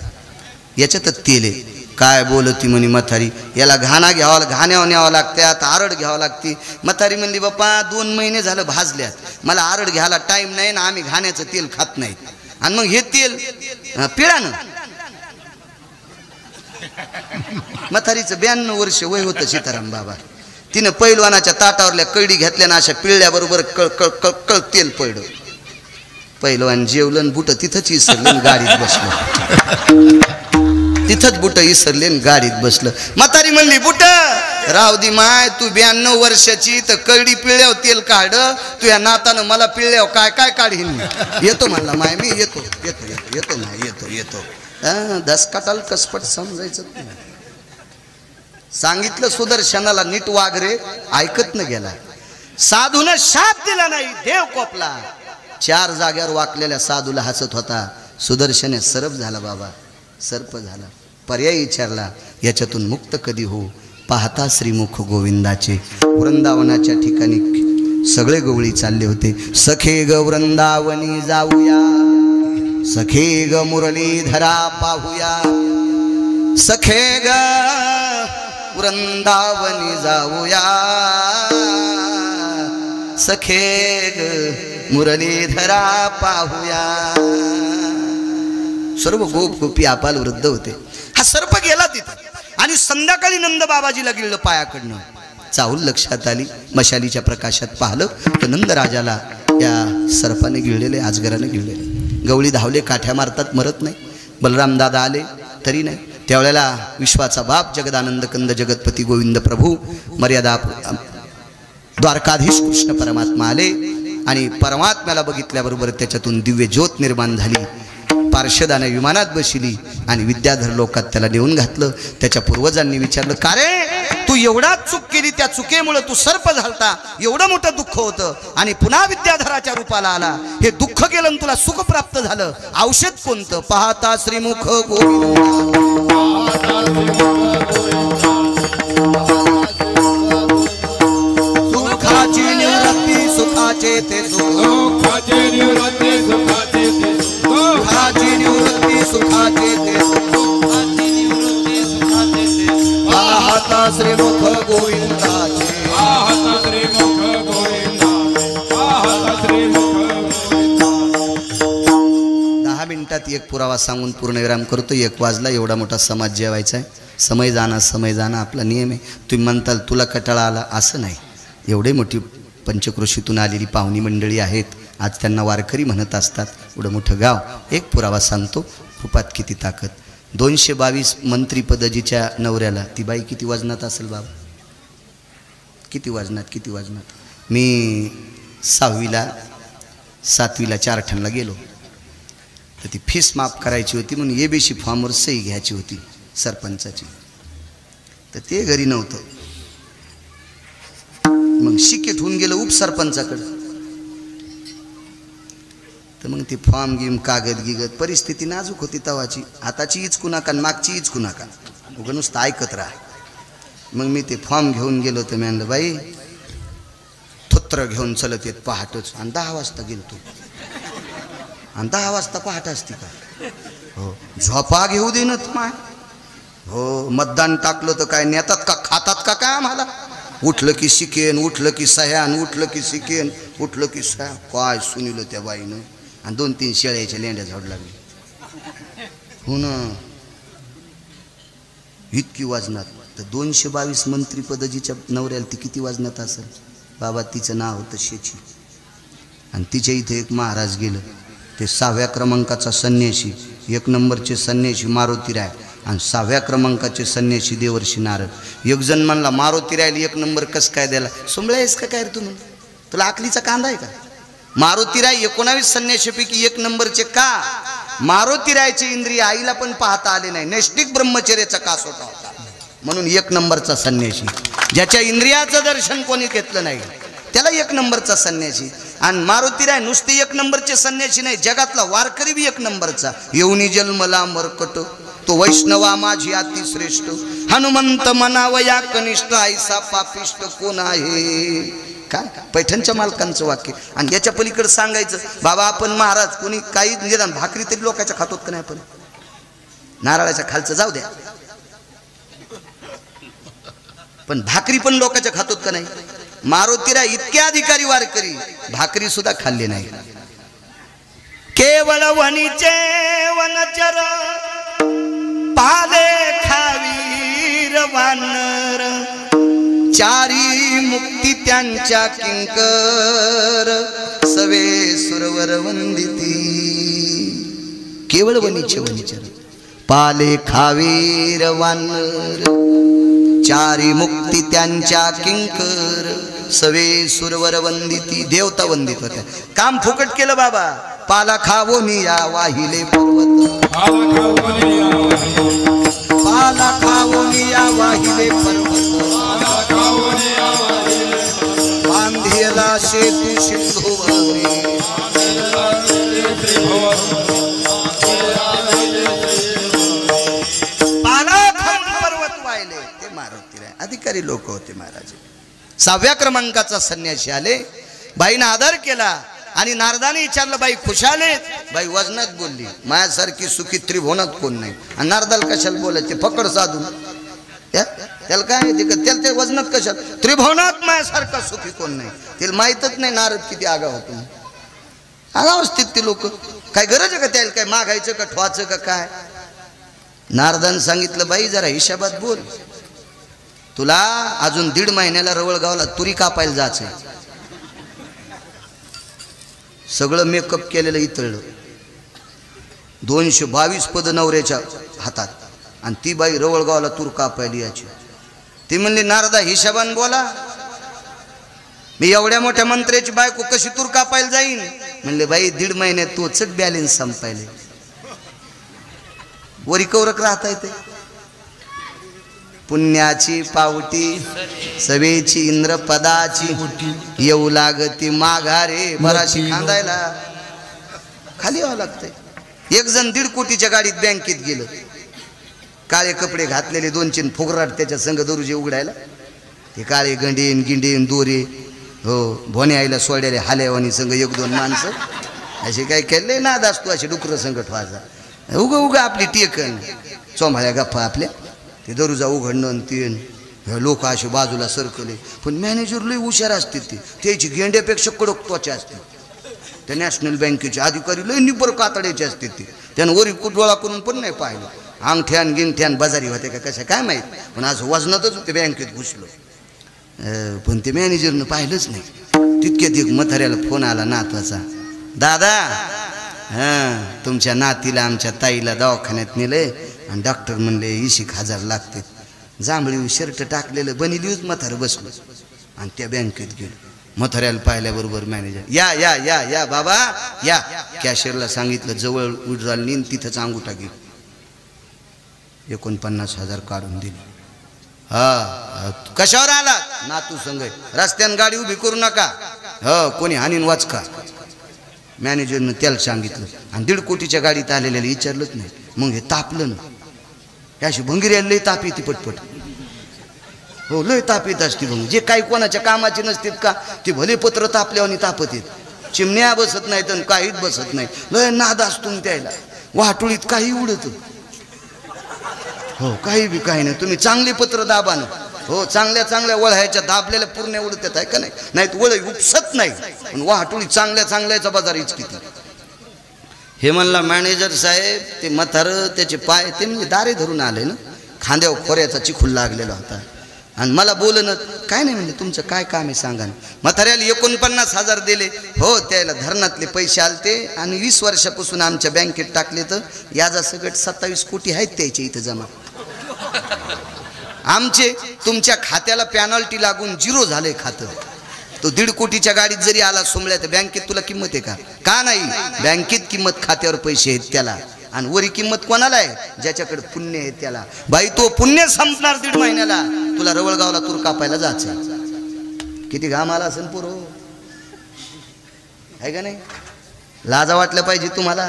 याच्यातच तेल आहे. काय बोलती म्हणे म्हातारी, याला घाण्यावर न्यावं लागत्यात, आरड घ्यावं लागते. म्हातारी म्हणली बाप्पा 2 महिने झालं भाजल्यात, मला आरड घ्यायला टाईम नाही ना, आम्ही घाण्याचं तेल खात नाहीत. आणि मग हे तेल पिळानं. म्हातारीचं 92 वर्ष वय होतं सीताराम बाबा. तिनं पैलवानाच्या ताटावरल्या कळडी घेतल्या ना, अशा पिळल्याबरोबर कळ कळ कळ कळ तेल पडलं. पैलवान जेवलं, बुट तिथंच इसरलं, गाडीत बसलं. तिथंच बुट इसरले, गाडीत बसलं. म्हातारी म्हणली बुट राव दे माय, तू 92 वर्षाची तर कळडी पिळल्यावर तेल काढ, तू या नातानं मला पिळल्यावर काय काय काढीन. येतो म्हणला माय, मी येतो येतो येतो येतो ना येतो येतो. 10 काटाल कसपट समजायचं. सांगितलं सुदर्शनाला नीट वाग रे, ऐकत न गेला. साधून शाप दिला नाही, देव कोपला. 4 जाग्यावर वाकलेल्या साधूला हसत होता. सुदर्शने सरप झाला बाबा, सर्प झाला. पर्याय विचारला, याच्यातून मुक्त कधी हो? पाहता श्रीमुख गोविंदाचे. वृंदावनाच्या ठिकाणी सगळे गवळी चालले होते. सखे ग वृंदावनी जाऊया, सखे ग मुरलीधरा पाहूया, सखे ग वृंदावनी जाऊया, सखे ग मुरलीधरा पाहूया. सर्व गोप गोपी आपाल वृद्ध होते. हा सर्प गेला तिथे आणि संध्याकाळी नंद बाबाजीला गिळलं पायाकडनं. चाहूल लक्षात आली, मशालीच्या प्रकाशात पाहिलं तर नंद राजाला या सर्पाने गिळलेले, अजगराने गिळलेले. गवळी धावले, काठ्या मारतात, मरत नाही. बलराम दादा आले तरी नाही. त्यावेळेला विश्वाचा बाप जगदानंद कंद जगतपती गोविंद प्रभू मर्यादा द्वारकाधीश कृष्ण परमात्मा आले आणि परमात्म्याला बघितल्याबरोबर त्याच्यातून दिव्य ज्योत निर्माण झाली. पार्षदाने विमानात बसली आणि विद्याधर लोकात त्याला नेऊन घातलं. त्याच्या पूर्वजांनी विचारलं, का रे तू एवढा चूक केली, त्या चुकीमुळे तू सर्प झालता, एवढं मोठं दुःख होतं आणि पुन्हा विद्याधराच्या रूपाला आला, हे दुःख गेलं आणि तुला सुख प्राप्त झालं, औषध कोणतं? पाहता श्रीमुख गोविंद, सुखाची निवृत्ती सुखाचे ते सुखाची निवृत्ती सुखाचे ते सुखाची निवृत्ती सुखाचे ते पाहता श्रीमुख गोविंदाचे, पाहता श्रीमुख गोविंदाचे, पाहता श्रीमुख गोविंदाचे. 10 मिनिटात एक पुरावा सांगून पूर्णविराम करतो. 1 वाजला, एवढा मोठा समाज जेवायचा आहे. समय जाणं आपला नियम आहे. तुम्ही म्हणताल तुला कटाळा आला, असं नाही. एवढे मोठी पंचक्रोशीतून आलेली पाहुणी मंडळी आहेत. आज त्यांना वारकरी म्हणत असतात. एवढं मोठं गाव. एक पुरावा सांगतो, रूपात किती ताकद. 222 मंत्रीपदजीच्या नवऱ्याला, ती बाई किती वजनात असेल बाबा? किती वजनात? मी 6वीला 7वीला 4 ठणला गेलो. तर ती फीस माफ करायची होती म्हणून एबीसी फॉर्मवर सही घ्यायची होती सरपंचाची. तर ते घरी नव्हतं. मग शिकेट होऊन गेलं उपसरपंचाकडं. तर मग ते फॉर्म गिम कागद गिगत, परिस्थिती नाजूक होती तवाची. आताची इचकू नका, मागची इचकू नका, उगा नुसतं ऐकत राहा. मग मी ते फॉर्म घेऊन गेलो. तर मी म्हणलं बाई थोत्र घेऊन चलत येत पहाटच. आणि 10 वाजता गेलतो. आणि 10 वाजता पहाट असती का? हो, झोपा घेऊ दे ना माय. हो, मतदान टाकलं तर काय नेतात का, खातात का काय आम्हाला? उठलं की शिकेन, उठलं की सह्यान, उठलं की शिकेन, उठलं की सह्या. काय सुनिलं त्या बाईनं. आणि 2-3 शेळ्याच्या लेंड्या झाड लागली. हो ना, इतकी वाजनात. तर 222 मंत्रीपदजीच्या नवऱ्याला ती किती वाजनात असेल बाबा? तिचं नाव होतं शेची. आणि तिच्या इथे एक महाराज गेलं. ते 6व्या क्रमांकाचा संन्यासी, 1 नंबरचे संन्यासी मारुतीराय आणि 6व्या क्रमांकाचे संन्यासी देवर्षी नारद. एक जण म्हणला मारुतीरायला 1 नंबर कस काय द्यायला? सुंबळा आहेस का काय रे तू? तुला आकलीचा कांदा आहे का? मारुतीराय 19 संन्याशीपैकी 1 नंबरचे का? मारुतीरायचे इंद्रिय आईला पण पाहता आले नाही. नैष्ठिक ब्रह्मचर्याचा कासोटा होता म्हणून 1 नंबरचा संन्यासी. ज्याच्या इंद्रियाचं दर्शन कोणी घेतलं नाही त्याला 1 नंबरचा संन्यासी. आणि मारुतीराय नुसते एक नंबरचे संन्यासी नाही, जगातला वारकरी बी एक नंबरचा. येऊनी जन्मला मरकट तो वैष्णवा माझी अति श्रेष्ठ, हनुमंत मनावया कनिष्ठ, ऐसा पापिष्ट कोण आहे. काय पैठणच्या मालकांचं वाक्य. आणि याच्या पलीकडे सांगायचं बाबा आपण महाराज कोणी काही निदान भाकरी तरी लोकांच्या खातोत का नाही, पण नारळाच्या खालचं जाऊ द्या, पण भाकरी पण लोकांच्या खातोत का नाही. मारुतीराय इतक्या अधिकारी वारकरी भाकरी सुद्धा खाल्ली नाही. केवळ वनीचे वनचर पाले खावीर वानर, चारी मुक्ती त्यांच्या किंकर, सवे सुरवर वंदिती. केवळ वनीचे वनीचर पाले खावीर वानर, चारी मुक्ती त्यांच्या किंकर, सवे सुरवर वंदिती. देवता वंदित होत्या. काम फुकट केलं बाबा. पाला खावोनी या वाहिले पर्वत, पाला खावोनी या वाहिले पर्वत, बांधियला शेतू सिंधुवरी, पाला खाऊन पर्वत वाहिले. ते मारुतीराय अधिकारी लोक होते महाराज. 6व्या क्रमांकाचा संन्यासी आले. बाईनं आदर केला आणि नारदाने विचारलं बाई खुशाले. बाई वजनात बोलली माझ्यासारखी सुखी त्रिभुवनात कोण नाही. आणि नारदाला कशाला बोलायचे फकड साधून, त्याला काय त्याला ते वजनात कशाला, त्रिभुवनात माझ्यासारखा सुखी कोण नाही. त्याला माहीतच नाही नारद किती आगाव होतो. आगाव असतील ते लोक. काय गरज आहे का त्याला काय मागायचं का ठवाचं का काय. नारदानं सांगितलं बाई जरा हिशाबात बोल, तुला अजून 1.5 महिन्याला रवळगावला तुरी कापायला जायचंय. सगळं मेकअप केलेलं इतळलं, 222 पद नवऱ्याच्या हातात, आणि ती बाई रवळगावला तूर कापायली याची. ती म्हणली नारदा हिशाबान बोला, मी एवढ्या मोठ्या मंत्र्याची बायको कशी तूर कापायला जाईन. म्हणले बाई 1.5 महिन्यात तोच बॅलेन्स संपायले, वरी कौरक राहता येते. पुण्याची पावटी सवेची इंद्रपदाची, येऊ लागती माघारे बराशी खांदायला. खाली यावं लागतंय. एक जण 1.5 कोटीच्या गाडीत बँकेत गेलं, काळे कपडे घातलेले 2-3 फुगराट त्याच्या संघ दरुजे उघडायला. ते काळे गंडीन गिंडीन दोरे, हो भोने आईला सोड्याले हालेवानी संघ 1-2 माणसं असे काय केले नाद असतो. असे डुकर संकट व्हायचा उगा आपली टेकन चोंभाळ्या गप्पा आपल्या. ते दरुजा उघडणं तीन लोक असे बाजूला सरकले. पण मॅनेजर लई हुशार असते. त्याची गेंड्यापेक्षा कडक त्वचा असते. त्या नॅशनल बँकेचे अधिकारी लई निबर कातड्याचे असते. ते त्यानं वरी कुडोळा करून पण नाही पाहिलं. अंगठ्यान गिंगठ्यान बाजारी होते का कशा काय माहीत, पण आज वजनातच ते बँकेत घुसलो. पण ते मॅनेजरनं पाहिलंच नाही. तितक्यात एक म्हाताऱ्याला फोन आला नातवाचा, दादा हां तुमच्या नातीला आमच्या ताईला दवाखान्यात नेले आणि डॉक्टर म्हणले 20,000 लागते. जांभळी शर्ट टाकलेलं बनिलीच म्हातारं बसलं आणि त्या बँकेत गेलो. म्हाताऱ्याला पाहिल्याबरोबर मॅनेजर या या या या बाबा या. कॅशियरला सांगितलं जवळ उडजाल नीन तिथंच अंगुठा घे. 49,000 काढून दिले. हा कशावर आला नातू संग, रस्त्यानं गाडी उभी करू नका, हो कोणी हानीन वाचका. मॅनेजरनं त्याला सांगितलं आणि 1.5 कोटीच्या गाडीत आलेल्याला विचारलंच नाही. मग हे तापलं ना, याशी भंगिऱ्याला लई ताप येते पटपट. हो लय ताप येत असते भंग. जे काही कोणाच्या कामाचे नसतात का ते भले पत्र तापल्यावर तापत येत. चिमण्या बसत नाहीत आणि काहीच बसत नाही. लय नाद असतो त्याला. वाटोळीत काही उडत, हो काही बी काही नाही. तुम्ही चांगली पत्र दाबा ना, हो चांगल्या चांगल्या वळ्याच्या दाबलेल्या पूर्ण उडतात आहे का नाही. नाहीत वळ उपसत नाही. पण वाटोळी चांगल्या चांगल्याचा बाजारीच किती. हे म्हणला मॅनेजर साहेब ते म्हातारं त्याचे पाय ते म्हणजे दारे धरून आले ना, खांद्यावर खोऱ्याचा चिखूल लागलेला होता. आणि मला बोलणं काय नाही म्हणजे तुमचं काय काम आहे सांगा. म्हाताऱ्याला 49,000 दिले. हो त्याला धरणातले पैसे आलते आणि 20 वर्षापासून आमच्या बँकेत टाकले. तर याचा सगट 27 कोटी आहेत त्याचे इथं जमा. आमचे तुमच्या खात्याला पॅनल्टी लागून 0 झाले खातं. तो 1.5 कोटीच्या गाडीत जरी आला सोमळ्या तर बँकेत तुला किंमत आहे का? का नाही. बँकेत किंमत खात्यावर पैसे आहेत त्याला. आणि वरी किंमत कोणाला आहे ज्याच्याकडे पुण्य आहे त्याला. बाई तो पुण्य संपणार 1.5 महिन्याला. तुला रवळगावला तूर कापायला जायचं. किती घाम आला असेल पोरो. आहे का नाही? लाजा वाटलं पाहिजे तुम्हाला.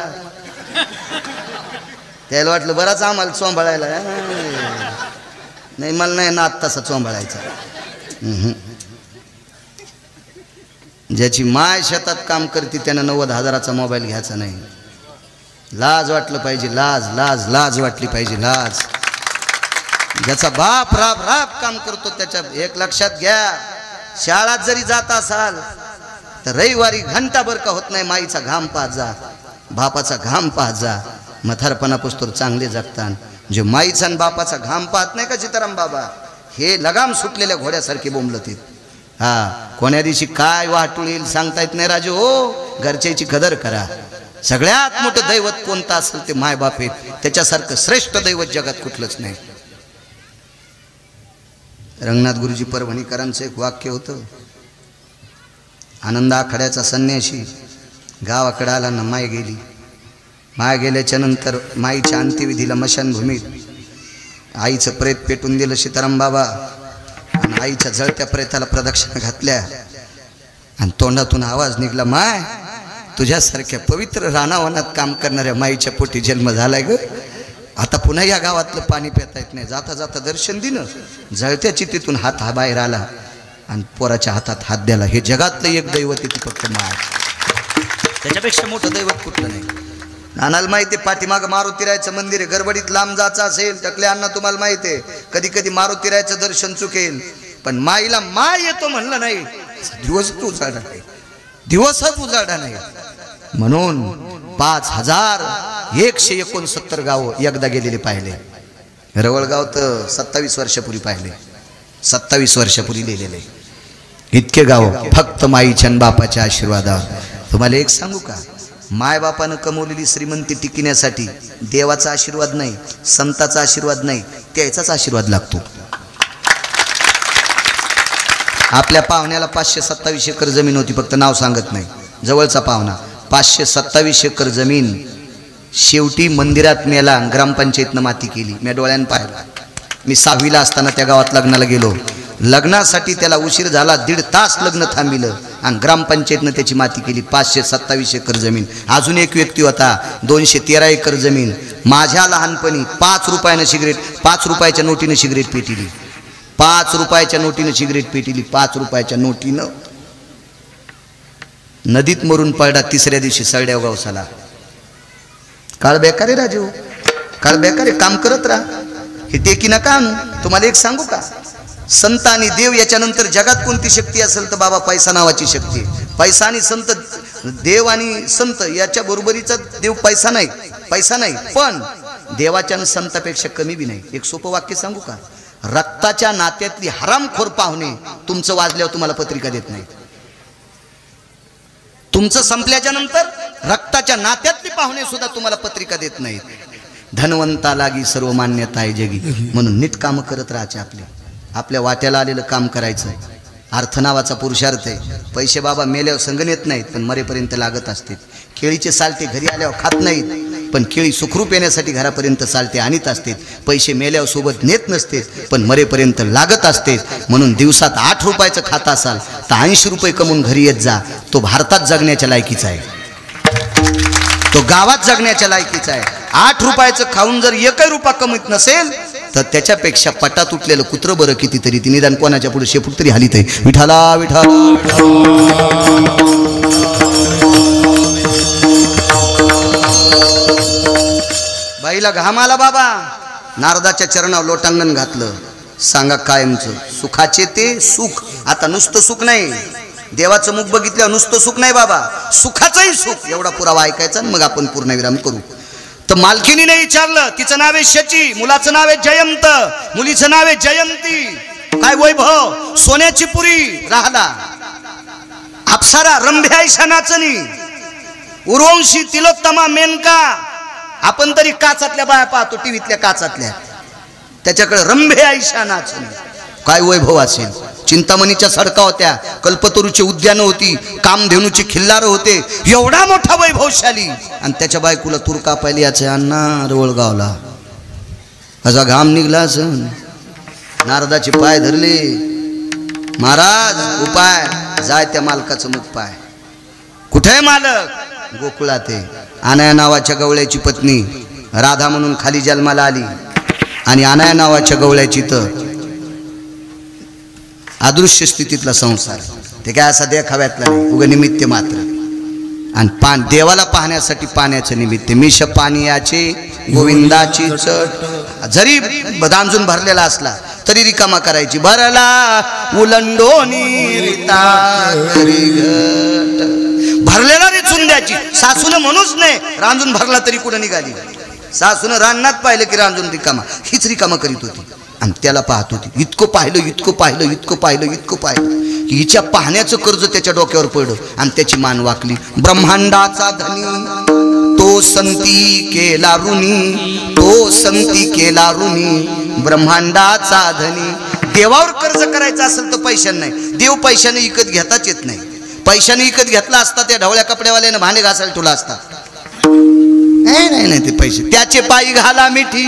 त्याला वाटलं बराच आम्हाला चोंबाळायला. नाही, मला नाही नात तसा चोंबाळायचा. ज्याची माय शेतात काम करते त्यानं 90,000चा मोबाईल घ्यायचा नाही. लाज वाटलं पाहिजे. लाज लाज लाज वाटली पाहिजे. लाज. ज्याचा बाप राब राब काम करतो त्याच्या एक लक्षात घ्या, शाळेत जरी जात असाल तर रविवारी घंटाभर का होत नाही माईचा घाम पाहत जा, बापाचा घाम पाहत जा. म्हातारपणापुस्तोर चांगले जगतात. जे माईचा आणि बापाचा घाम पाहत नाही का सीताराम बाबा, हे लगाम सुटलेल्या घोड्यासारखे बोंबलतील. कोण्या दिवशी काय वाटून येईल सांगता येत नाही राजू. हो, घरच्याची कदर करा. सगळ्यात मोठं दैवत कोणतं असेल ते माय बाप आहेत. त्याच्यासारखं श्रेष्ठ दैवत जगात कुठलंच नाही. रंगनाथ गुरुजी परभणीकरांचं एक वाक्य होतं. आनंद आखाड्याचा संन्याशी गावाकडे आला ना, माय गेली. माय गेल्याच्या नंतर माईच्या अंत्यविधीला मशानभूमीत आईचं प्रेत पेटून दिलं सीताराम बाबा. आणि आईच्या जळत्या प्रेताला प्रदक्षिणा घातल्या आणि तोंडातून आवाज निघला, माय तुझ्यासारख्या पवित्र रानावनात काम करणाऱ्या माईच्या पोटी जन्म झालाय ग. आता पुन्हा या गावातलं पाणी पिता येत नाही. जाता जाता दर्शन दिलं. जळत्या चितेतून हात हा बाहेर आला आणि पोराच्या हातात हात द्याला. हे जगातलं एक दैवत आहे ती फक्त माय. त्याच्यापेक्षा मोठं दैवत कुठलं नाही. नानाला माहिती आहे पाठीमागं मारुतीरायचं मंदिर आहे. गडबडीत लांब जायचं असेल टकले अण्णा तुम्हाला माहिती आहे, कधी कधी मारुतीरायचं दर्शन चुकेल. पण माईला माय येतो म्हणलं नाही, दिवसच उजाडा नाही. दिवसच उजाडा नाही. म्हणून 5169 गाव एकदा गेलेले पाहिले. रवळगाव तर 27 वर्षापूर्वी पाहिले. 27 वर्षापूर्वी लिहिलेले इतके गाव फक्त माईच्या बापाच्या आशीर्वादावर. तुम्हाला एक सांगू का, मायबापानं कमवलेली श्रीमंती टिकण्यासाठी देवाचा आशीर्वाद नाही, संताचा आशीर्वाद नाही, त्याचाच आशीर्वाद लागतो. आपल्या पाहुण्याला 527 एकर जमीन होती, फक्त नाव सांगत नाही. जवळचा पाहुणा 527 एकर जमीन शेवटी मंदिरात मेला. ग्रामपंचायतनं माती केली. मी डोळ्यानं पाहिला. मी 6वीला असताना त्या गावात लग्नाला गेलो. लग्नासाठी त्याला उशीर झाला. 1.5 तास लग्न थांबिलं आणि ग्रामपंचायतनं त्याची माती केली. 527 एकर जमीन. अजून एक व्यक्ती होता 213 एकर जमीन. माझ्या लहानपणी 5 रुपयानं सिगरेट, 5 रुपयाच्या नोटीनं सिगरेट पेटिली. 5 रुपयाच्या नोटीनं सिगरेट पेटिली. 5 रुपयाच्या नोटीनं. नदीत मरून पडला. 3ऱ्या दिवशी सळड्याव गावसाला. काळ बेकार आहे राजू, काळ बेकार आहे. काम करत राहा. हे टेकी नका आणू. तुम्हाला एक सांगू का, संत आणि देव याच्यानंतर जगात कोणती शक्ती असेल तर बाबा पैसा नावाची शक्ती. पैसा आणि संत, देव आणि संत याच्या बरोबरीचा देव पैसा नाही. पैसा नाही, पण देवाच्या आणि संतापेक्षा कमी बी नाही. एक सोपं वाक्य सांगू का, रक्ताच्या नात्यातली हरामखोर पाहुणे तुमचं वाजल्यावर तुम्हाला पत्रिका देत नाही. तुमचं संपल्याच्या नंतर रक्ताच्या नात्यातली पाहुणे सुद्धा तुम्हाला पत्रिका देत नाहीत. धनवंता लागी सर्व मान्यता आहे जगी. म्हणून नीट कामं करत राहायचे. आपल्या वाट्याला आलेलं काम करायचं. अर्थ नावाचा पुरुषार्थ आहे. पैसे बाबा मेल्यावर संग नेत नाहीत, पण मरेपर्यंत लागत असते. केळीचे सालटे घरी आल्यावर खात नाहीत, पण केळी सुखरूप येण्यासाठी घरापर्यंत सालटे आणत असते. पैसे मेल्यावर सोबत नेत नसते, पण मरेपर्यंत लागत असते. म्हणून दिवसात 8 रुपयाचं खात असाल तर 80 रुपये कमवून घरी येत जा. तो भारतात जगण्याच्या लायकीचा आहे. तो गावात जगण्याच्या लायकीचा आहे. 8 रुपयाचं खाऊन जर 1 रुपया कमवत नसेल तर त्याच्यापेक्षा पटात उठलेलं कुत्र बरं कितीतरी. ती निदान कोणाच्या पुढे शेपूट तरी हालीत आहे. विठाला विठा. बाईला घाम आला बाबा. नारदाच्या चरणावर लोटांगण घातलं. सांगा कायमचं सुखाचे ते सुख. आता नुसतं सुख नाही, देवाचं मुख बघितल्यावर नुसतं सुख नाही बाबा, सुखाचंही सुख. एवढा पुरावा ऐकायचा मग आपण पूर्णविराम करू. तर मालकीनीने विचारलं, तिचं नाव आहे शची, मुलाचं नाव आहे जयंत, मुलीचं नाव आहे जयंती. काय वैभव, सोन्याची पुरी राहला, अप्सरा रंभे आयशा नाचणी, उर्वंशी तिलोत्तमा मेनका. आपण तरी काचातल्या बाया पाहतो, टीव्हीतल्या काचातल्या. त्याच्याकडे रंभे आयशा नाचणी. काय वैभव असेल. चिंतामणीच्या सडका होत्या, कल्पतरूची उद्यानं होती, कामधेनूची खिल्लार होते. एवढा मोठा वैभवशाली. आणि त्याच्या बायकोला तूर कापायला याचे अण्णा रवळगावला. असा घाम निघला असं. नारदाचे पाय धरले. महाराज उपाय. जाय त्या मालकाचं मुख पाय. कुठे जय मालक. गोकुळात आहे. अनाया नावाच्या गवळ्याची पत्नी राधा म्हणून खाली जन्माला आली आणि अनाया नावाच्या गवळ्याची तर अदृश्य स्थितीतला संसार. ते काय असा देखाव्यातला नाही, उगा निमित्त मात्र. आणि देवाला पाहण्यासाठी पाण्याचं निमित्त. मिश पानियाचे गोविंदाची चट. जरी दांजून भरलेला असला तरी रिकामा करायची. भरला उलंडोनी रिता करी घट. भरलेला रे चुंद्याची. सासून म्हणूच नाही, रांजून भरला तरी कुठं निघाली. सासून रानात पाहिलं की रांजून रिकामा. हीच रिकामा करीत होती आणि त्याला पाहत होती. इतकं पाहिलं, इतकं पाहिलं, इतकं पाहिलं, इतकं पाहिलं की हिच्या पाहण्याचं कर्ज त्याच्या डोक्यावर पडलं आणि त्याची मान वाकली. ब्रह्मांडाचा धनी तो संती केला ऋणी, तो संती केला ऋणी. ब्रह्मांडाचा धनी. देवावर कर्ज करायचं असेल तर पैशाने नाही. देव पैशाने विकत घेताच येत नाही. पैशाने विकत घेतला असता त्या ढवळ्या कपड्यावाल्यानं भांडे घासायला तुला असता. नाही नाही नाही, ते पैसे त्याचे पायी घाला मिठी,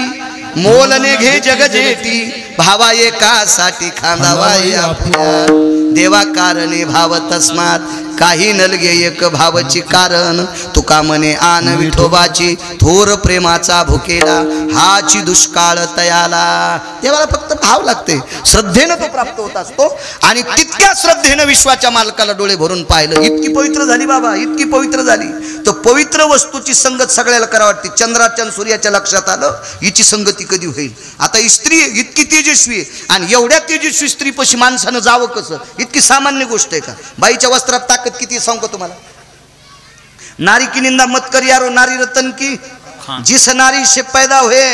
मोलने घे जग जेठी. भावा एकासाठी खांदावाई आपल्या. देवा कारणे भाव तस्मात काही नलगे एक भावची कारण. तुका म्हणे आन विठोबाची थोर प्रेमाचा भुकेला हाची दुष्काळ तयाला. देवाला फक्त भाव लागते, श्रद्धेनं तो प्राप्त होत असतो. आणि तितक्या श्रद्धेनं विश्वाच्या मालकाला डोळे भरून पाहिलं. इतकी पवित्र झाली बाबा, इतकी पवित्र झाली. तर पवित्र वस्तूची संगत सगळ्याला करा वाटते. चंद्राच्या सूर्याच्या लक्षात आलं हिची संगती कधी होईल. आता स्त्री इतकी तेजस्वी आहे आणि एवढ्या तेजस्वी स्त्रीपाशी माणसानं जावं कसं, इतकी सामान्य गोष्ट आहे का. बाईच्या वस्त्रात ताकद किती सांगू तुम्हाला. नारी की निंदा मत कर यारो, नारी रतन की जिस नारी से पैदा हुए.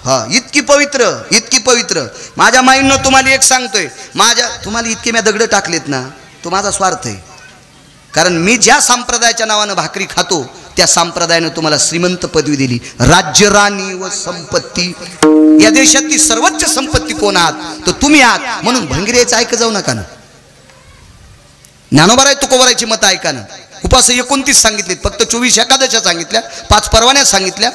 हा, इतकी पवित्र, इतकी पवित्र. माझ्या माईंनं तुम्हाला एक सांगतोय. तुम्हाला इतके मी दगड टाकलेत ना, तो माझा स्वार्थ आहे. कारण मी ज्या संप्रदायाच्या नावानं भाकरी खातो त्या संप्रदायानं तुम्हाला श्रीमंत पदवी दिली. राज्य, राणी व संपत्ती. या देशातली सर्वोच्च संपत्ती कोण आहात तर तुम्ही आहात. म्हणून भंगीऱ्याचं ऐक जाऊ नका ना. ज्ञानोबा राय तुकोबरायची मतं ऐका ना. उपास 29 सांगितलीत, फक्त 24 एकादशा सांगितल्या, 5 परवान्या सांगितल्या.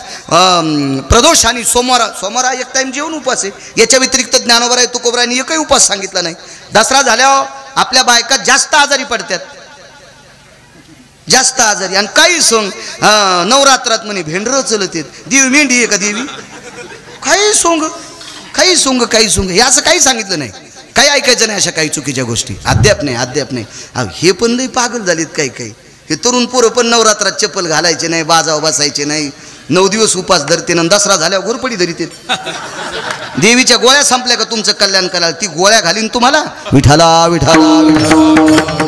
प्रदोष आणि सोमवार एक टाइम जेवण उपास आहे. याच्या व्यतिरिक्त ज्ञानोबा राय तुकोबरायांनी एकही उपास सांगितला नाही. दसरा झाल्यावर आपल्या बायका जास्त आजारी पडतात, जास्त आजारी. आणि काही सोंग नवरात्रात म्हणे भेंडर चलत येत. देवी मेंढी आहे का देवी. काही सोंग, काही सोंग, काही सोंग. हे असं काही सांगितलं नाही. काही ऐकायचं नाही अशा काही चुकीच्या गोष्टी. अद्याप नाही, अद्याप नाही. हे पण लई पागल झालीत काही काही. हे तरुण पोरं पण नवरात्रात चप्पल घालायचे नाही, बाजाव बसायचे नाही, 9 दिवस उपास धरते ना. दसरा झाल्यावर घोरपडी धरीत. देवीच्या गोळ्या संपल्या का तुमचं कल्याण कराल. ती गोळ्या घालीन तुम्हाला. विठाला विठाला विठाला.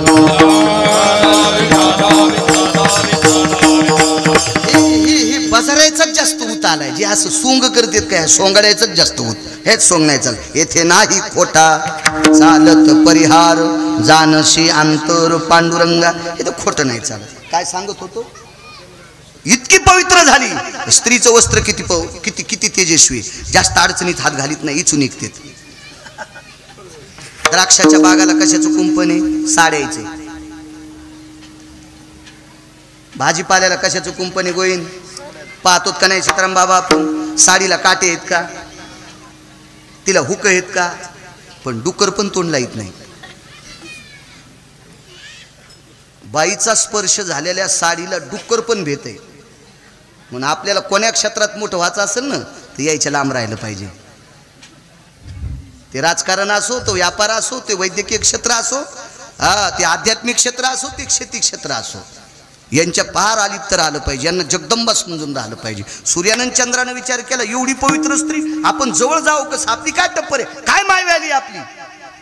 हे बजारायचाच जास्त उत आलाय. जे असं सोंग करतात काय, सोंगाड्याचंच जास्त उत. हेच सोंग नाही चाल. येथे नाही खोटा चालत परिहार, जानशी अंतर पांडुरंगा. हे तर खोटं नाही चालत. काय सांगत होतो. इतकी पवित्र झाली. स्त्रीचं वस्त्र किती किती किती तेजस्वी. जास्त अडचणीत हात घालीत नाही, इचून निघते. द्राक्षाच्या बागाला कशाचं कुंपण आहे, साड्याचे. भाजीपाल्याला कशाचं कुंपण आहे, गोईन. पाहतोत का नाही सीताराम बाबा आपण. साडीला काटे आहेत का, तिला हुक आहेत का. पण डुक्कर पण तोंड लाईत नाही. बाईचा स्पर्श झालेल्या साडीला डुक्कर पण भेट आहे. म्हणून आपल्याला कोण्या क्षेत्रात मोठं व्हायचं असेल ना तर यायच्या लांब राहिलं पाहिजे. ते राजकारण असो, तो व्यापार असो, ते वैद्यकीय क्षेत्र असो, ते आध्यात्मिक क्षेत्र असो, ते शेती क्षेत्र असो, यांच्या पार आलीत तर आलं पाहिजे. यांना जगदंबा समजून राहिलं पाहिजे. सूर्यानं चंद्रानं विचार केला एवढी पवित्र स्त्री आपण जवळ जाऊ कसं. आपली काय टप्पर आहे, काय मायवाली आपली.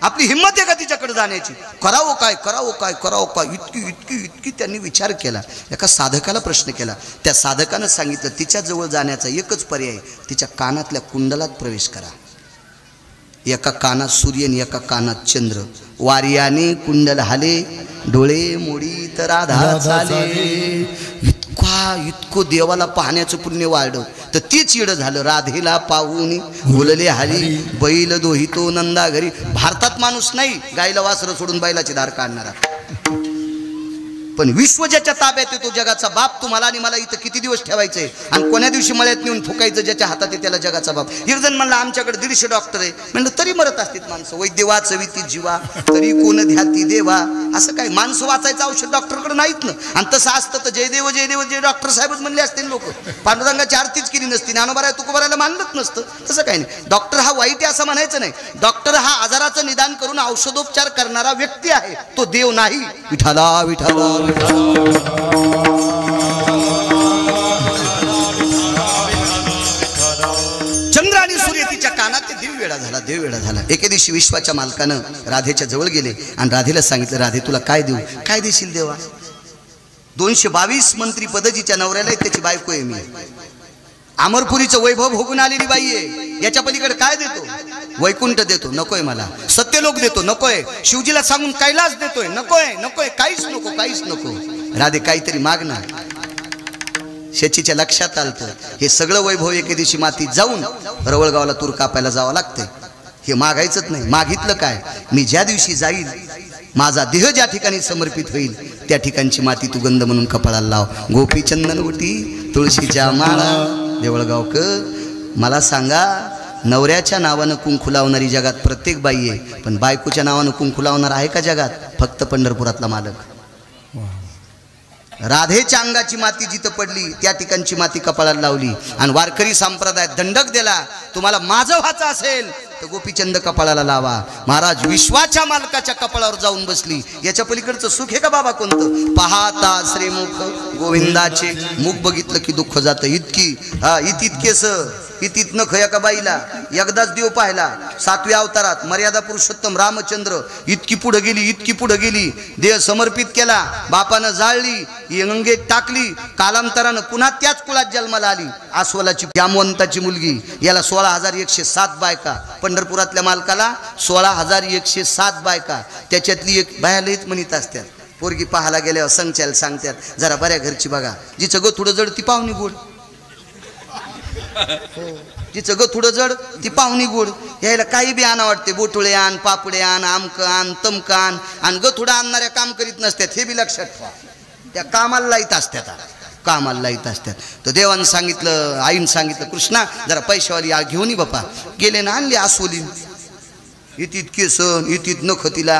आपली हिंमत आहे का तिच्याकडे जाण्याची. करावं काय, करावं काय, करावं काय. इतकी इतकी इतकी त्यांनी विचार केला. एका साधकाला प्रश्न केला. त्या साधकानं सांगितलं तिच्या जवळ जाण्याचा एकच पर्याय, तिच्या कानातल्या कुंडलात प्रवेश करा. एका कानात सूर्य आणि एका कानात चंद्र. वारियाने कुंडल हाले, डोळे मोडी तर राधा चाले. इतकं देवाला पाहण्याचं पुण्य वाढलं. तर तेच येडं झालं. राधेला पाहून बोलले हरी, बैल दोहितो नंदा घरी. भारतात माणूस नाही गायला वासरं सोडून बैलाची धार काढणारा. पण विश्व ज्याच्या ताब्यात येतो जगाचा बाप तुम्हाला आणि मला इथं किती दिवस ठेवायचंय आणि कोण्या दिवशी मळ्यात नेऊन फुकायचं ज्याच्या हातात आहे त्याला जगाचा बाप. एक जण म्हणला आमच्याकडे 150 डॉक्टर आहे. म्हणलं तरी मरत असतात माणसं. वैद्य वाचविती जीवा तरी कोण ध्याती देवा. असं काय माणसं वाचायचं औषध डॉक्टरकडे नाहीत ना. आणि तसं असतं तर जयदेव जयदेव जे डॉक्टर साहेबच म्हणले असते लोक. पांडुरंगाची आरतीच केली नसती, ज्ञानोबा तुकोबारायला मानलंच नसतं. तसं काही नाही. डॉक्टर हा वाईट आहे असं म्हणायचं नाही. डॉक्टर हा आजाराचं निदान करून औषधोपचार करणारा व्यक्ती आहे, तो देव नाही. विठाला विठाला चंद्र आणि सूर्य तिच्या कानात ते देव वेडा झाला, देव वेडा झाला. एके दिवशी विश्वाच्या मालकानं राधेच्या जवळ गेले आणि राधेला सांगितलं, राधे तुला काय देऊ? काय देशील देवा? 222 मंत्री पदजीच्या नवऱ्याला त्याची बायको आहे मी. अमरपुरीचं वैभव भोगून आलेली बाई आहे. याच्या पलीकडे काय देतो? वैकुंठ देतो, नकोय मला. सत्यलोक देतो, नकोय. शिवजीला सांगून कैलास देतोय, नकोय नकोय. काहीच नको, काहीच नको. राधे काहीतरी माग ना. शेचीच्या लक्षात आलं हे सगळं वैभव एके दिवशी मातीत जाऊन रवळगावला तूर कापायला जावं लागते. हे मागायचंच नाही. मागितलं काय? मी ज्या दिवशी जाईल माझा देह ज्या ठिकाणी समर्पित होईल त्या ठिकाणची माती तू गंध म्हणून कपाळाला लाव. गोपी चंदन उटी तुळशीच्या माळा. देवळगावक मला सांगा, नवऱ्याच्या नावानं कुंकू लावणारी जगात प्रत्येक बाई आहे, पण बायकोच्या नावानं कुंकू लावणार आहे का जगात? फक्त पंढरपुरातला मालक. राधेच्या अंगाची माती जिथं पडली त्या ठिकाणची माती कपाळाला लावली आणि वारकरी संप्रदायात दंडक दिला, तुम्हाला माझं व्हायचं असेल तर गोपीचंद कपाळाला लावा. महाराज विश्वाच्या मालकाच्या कपाळावर जाऊन बसली. याच्या पलीकडचं सुख आहे का बाबा कोणतं? पाहता श्रीमुख गोविंदाचे मुख बघितलं की दुःख जातं. इतकेस इतीत नख एका बाईला एकदाच देव पाहिला 7व्या अवतारात. मर्यादा पुरुषोत्तम रामचंद्र इतकी पुढे गेली, इतकी पुढे गेली. देह समर्पित केला, बापानं जाळली, अंगेत टाकली. कालांतरानं पुन्हा त्याच कुळात जन्माला आली. आस्वलाची जामवंताची मुलगी. याला 16,107 बायका. पंढरपुरातल्या मालकाला 16,107 बायका. त्याच्यातली एक बायालाच म्हणत असतात. पोरगी पाहायला गेल्यावर संचायला सांगतात जरा बऱ्या घरची बघा, जिचं ग थोडं जड ती पाहुणी गोड. जिचं ग थोडं जड ती पाहुणी गोड. यायला काही बी आणा वाटते. बोटुळे आण, पापडे आण, आमक आण, तमक आण. आणि ग थोडं आणणाऱ्या काम करीत नसतात, हे बी लक्षात ठेवा. त्या कामाला लाईत असतात, कामाला लाईत असतात. तर देवानं सांगितलं, आईनं सांगितलं, कृष्णा जरा पैशावाली घेऊन ये बापा. गेले ना आणली आसोली. इतीत केसन इतीत नख तिला.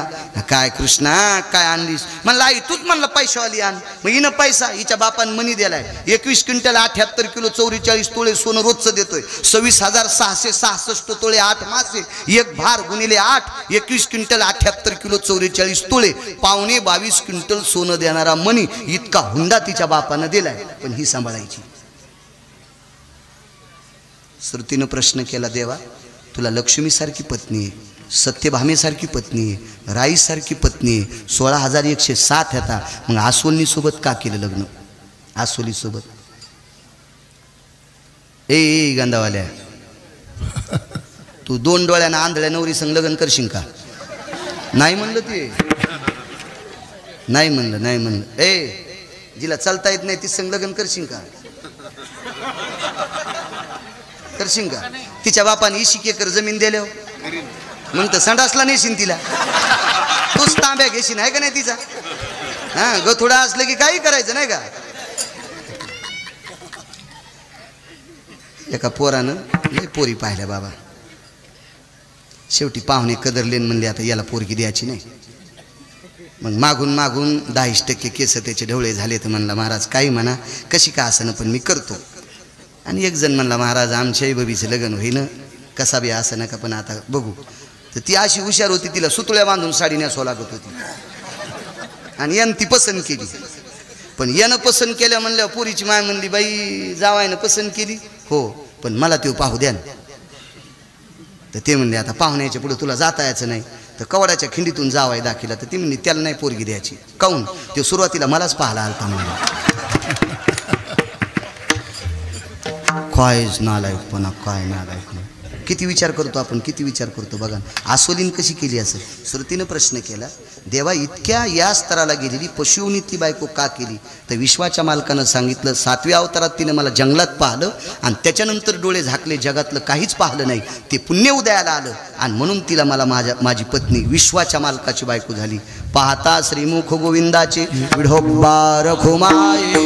काय कृष्णा काय आणलीस? म्हणलं आई तूच म्हणलं पैशावाली आण. मग हिनं पैसा हिच्या बापानं मनी दिलाय. 21 क्विंटल 78 किलो 44 तोळे सोनं रोजचं देतोय. 26,666 तोळे 8 मासे. एक भार गुणिले 8 21 क्विंटल 78 किलो 44 तोळे 22.25 क्विंटल सोनं देणारा मनी. इतका हुंडा तिच्या बापानं दिलाय, पण ही सांभाळायची. श्रुतीनं प्रश्न केला, देवा तुला लक्ष्मीसारखी पत्नी आहे, सत्यभामेसारखी पत्नी आहे, राईसारखी पत्नी आहे, 16,107 येता. मग आसोली सोबत का केलं लग्न? आसोली सोबत. ए गांधावाल्या, तू 2 डोळ्यानं आंधळ्या नवरी संग लग्न करशील का? नाही म्हणलं ते. नाही म्हणलं, नाही म्हणलं. जिला चालता येत नाही ती संग लग्न करशील का? करशील का? तिच्या बापाने 20 एकर जमीन दिल्यावर मग तर संडासला नेशील तिला. तूच तांब्या घेशील आहे का नाही तिचा? हा गथुडा असलं की काही करायचं नाही का? एका पोरानं लय पोरी पाहिल्या बाबा. शेवटी पाहुणे कदरलेन म्हणले आता याला पोरगी द्यायची नाही. मग मागून मागून 10% केस त्याचे ढवळे झाले. तर म्हणला महाराज काही म्हणा, कशी का असं पण मी करतो. आणि एक जण म्हणला महाराज आमच्याही बबीचं लग्न होईन, कसा बी असं नका पण आता बघू. तर ती अशी हुशार होती, तिला सुतळ्या बांधून साडी नेसवा लागत होती. आणि यानं ती पसंत केली. पण यानं पसंत केल्या म्हणल्यावर पोरीची माय म्हणली बाई जावायनं पसंत केली हो, पण मला ते पाहू द्या. तर ते म्हणले आता पाहुण्याच्या पुढे तुला जाता यायचं नाही. तर कवड्याच्या खिंडीतून जावाय दाखिला. तर ती म्हणली त्याला नाही पोरगी द्यायची. काऊन? ते सुरुवातीला मलाच पाहायला आलता म्हणलं. कायच नालायकपणा, काय नालायक नाही. किती विचार करतो आपण, किती विचार करतो बघा. आसोलीन कशी केली असेल. श्रुतीनं प्रश्न केला, देवा इतक्या या स्तराला गेलेली पशुवनी ती बायको का केली. तर विश्वाच्या मालकानं सांगितलं 7व्या अवतारात तिनं मला जंगलात पाहिलं आणि त्याच्यानंतर डोळे झाकले, जगातलं काहीच पाहिलं नाही, ते पुण्य उदयाला आलं आणि म्हणून तिला मला माझी पत्नी विश्वाच्या मालकाची बायको झाली. पाहता श्रीमुख गोविंदाचे विढोबार खुमाये,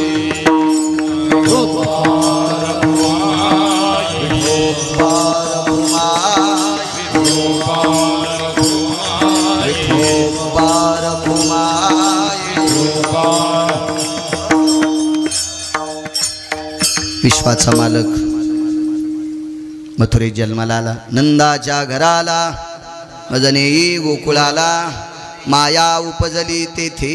विश्वाचा मालक मथुरेत जन्माला आला. नंदाच्या घराला मजनेई गोकुळाला, माया उपजली तेथे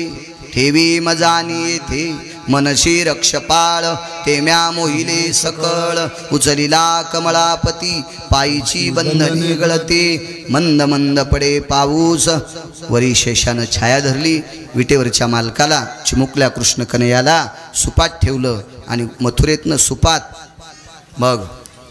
ठेवी मजानी येथे. मनशी रक्षपाळ तेम्या मोहिले सकळ, उचलिला कमळापती पायीची बंधनी गळते. मंद मंद पडे पाऊस वरी शेषानं छाया धरली. विटेवरच्या मालकाला चिमुकल्या कृष्ण कन्हैयाला सुपात ठेवलं आणि मथुरेतनं सुपात मग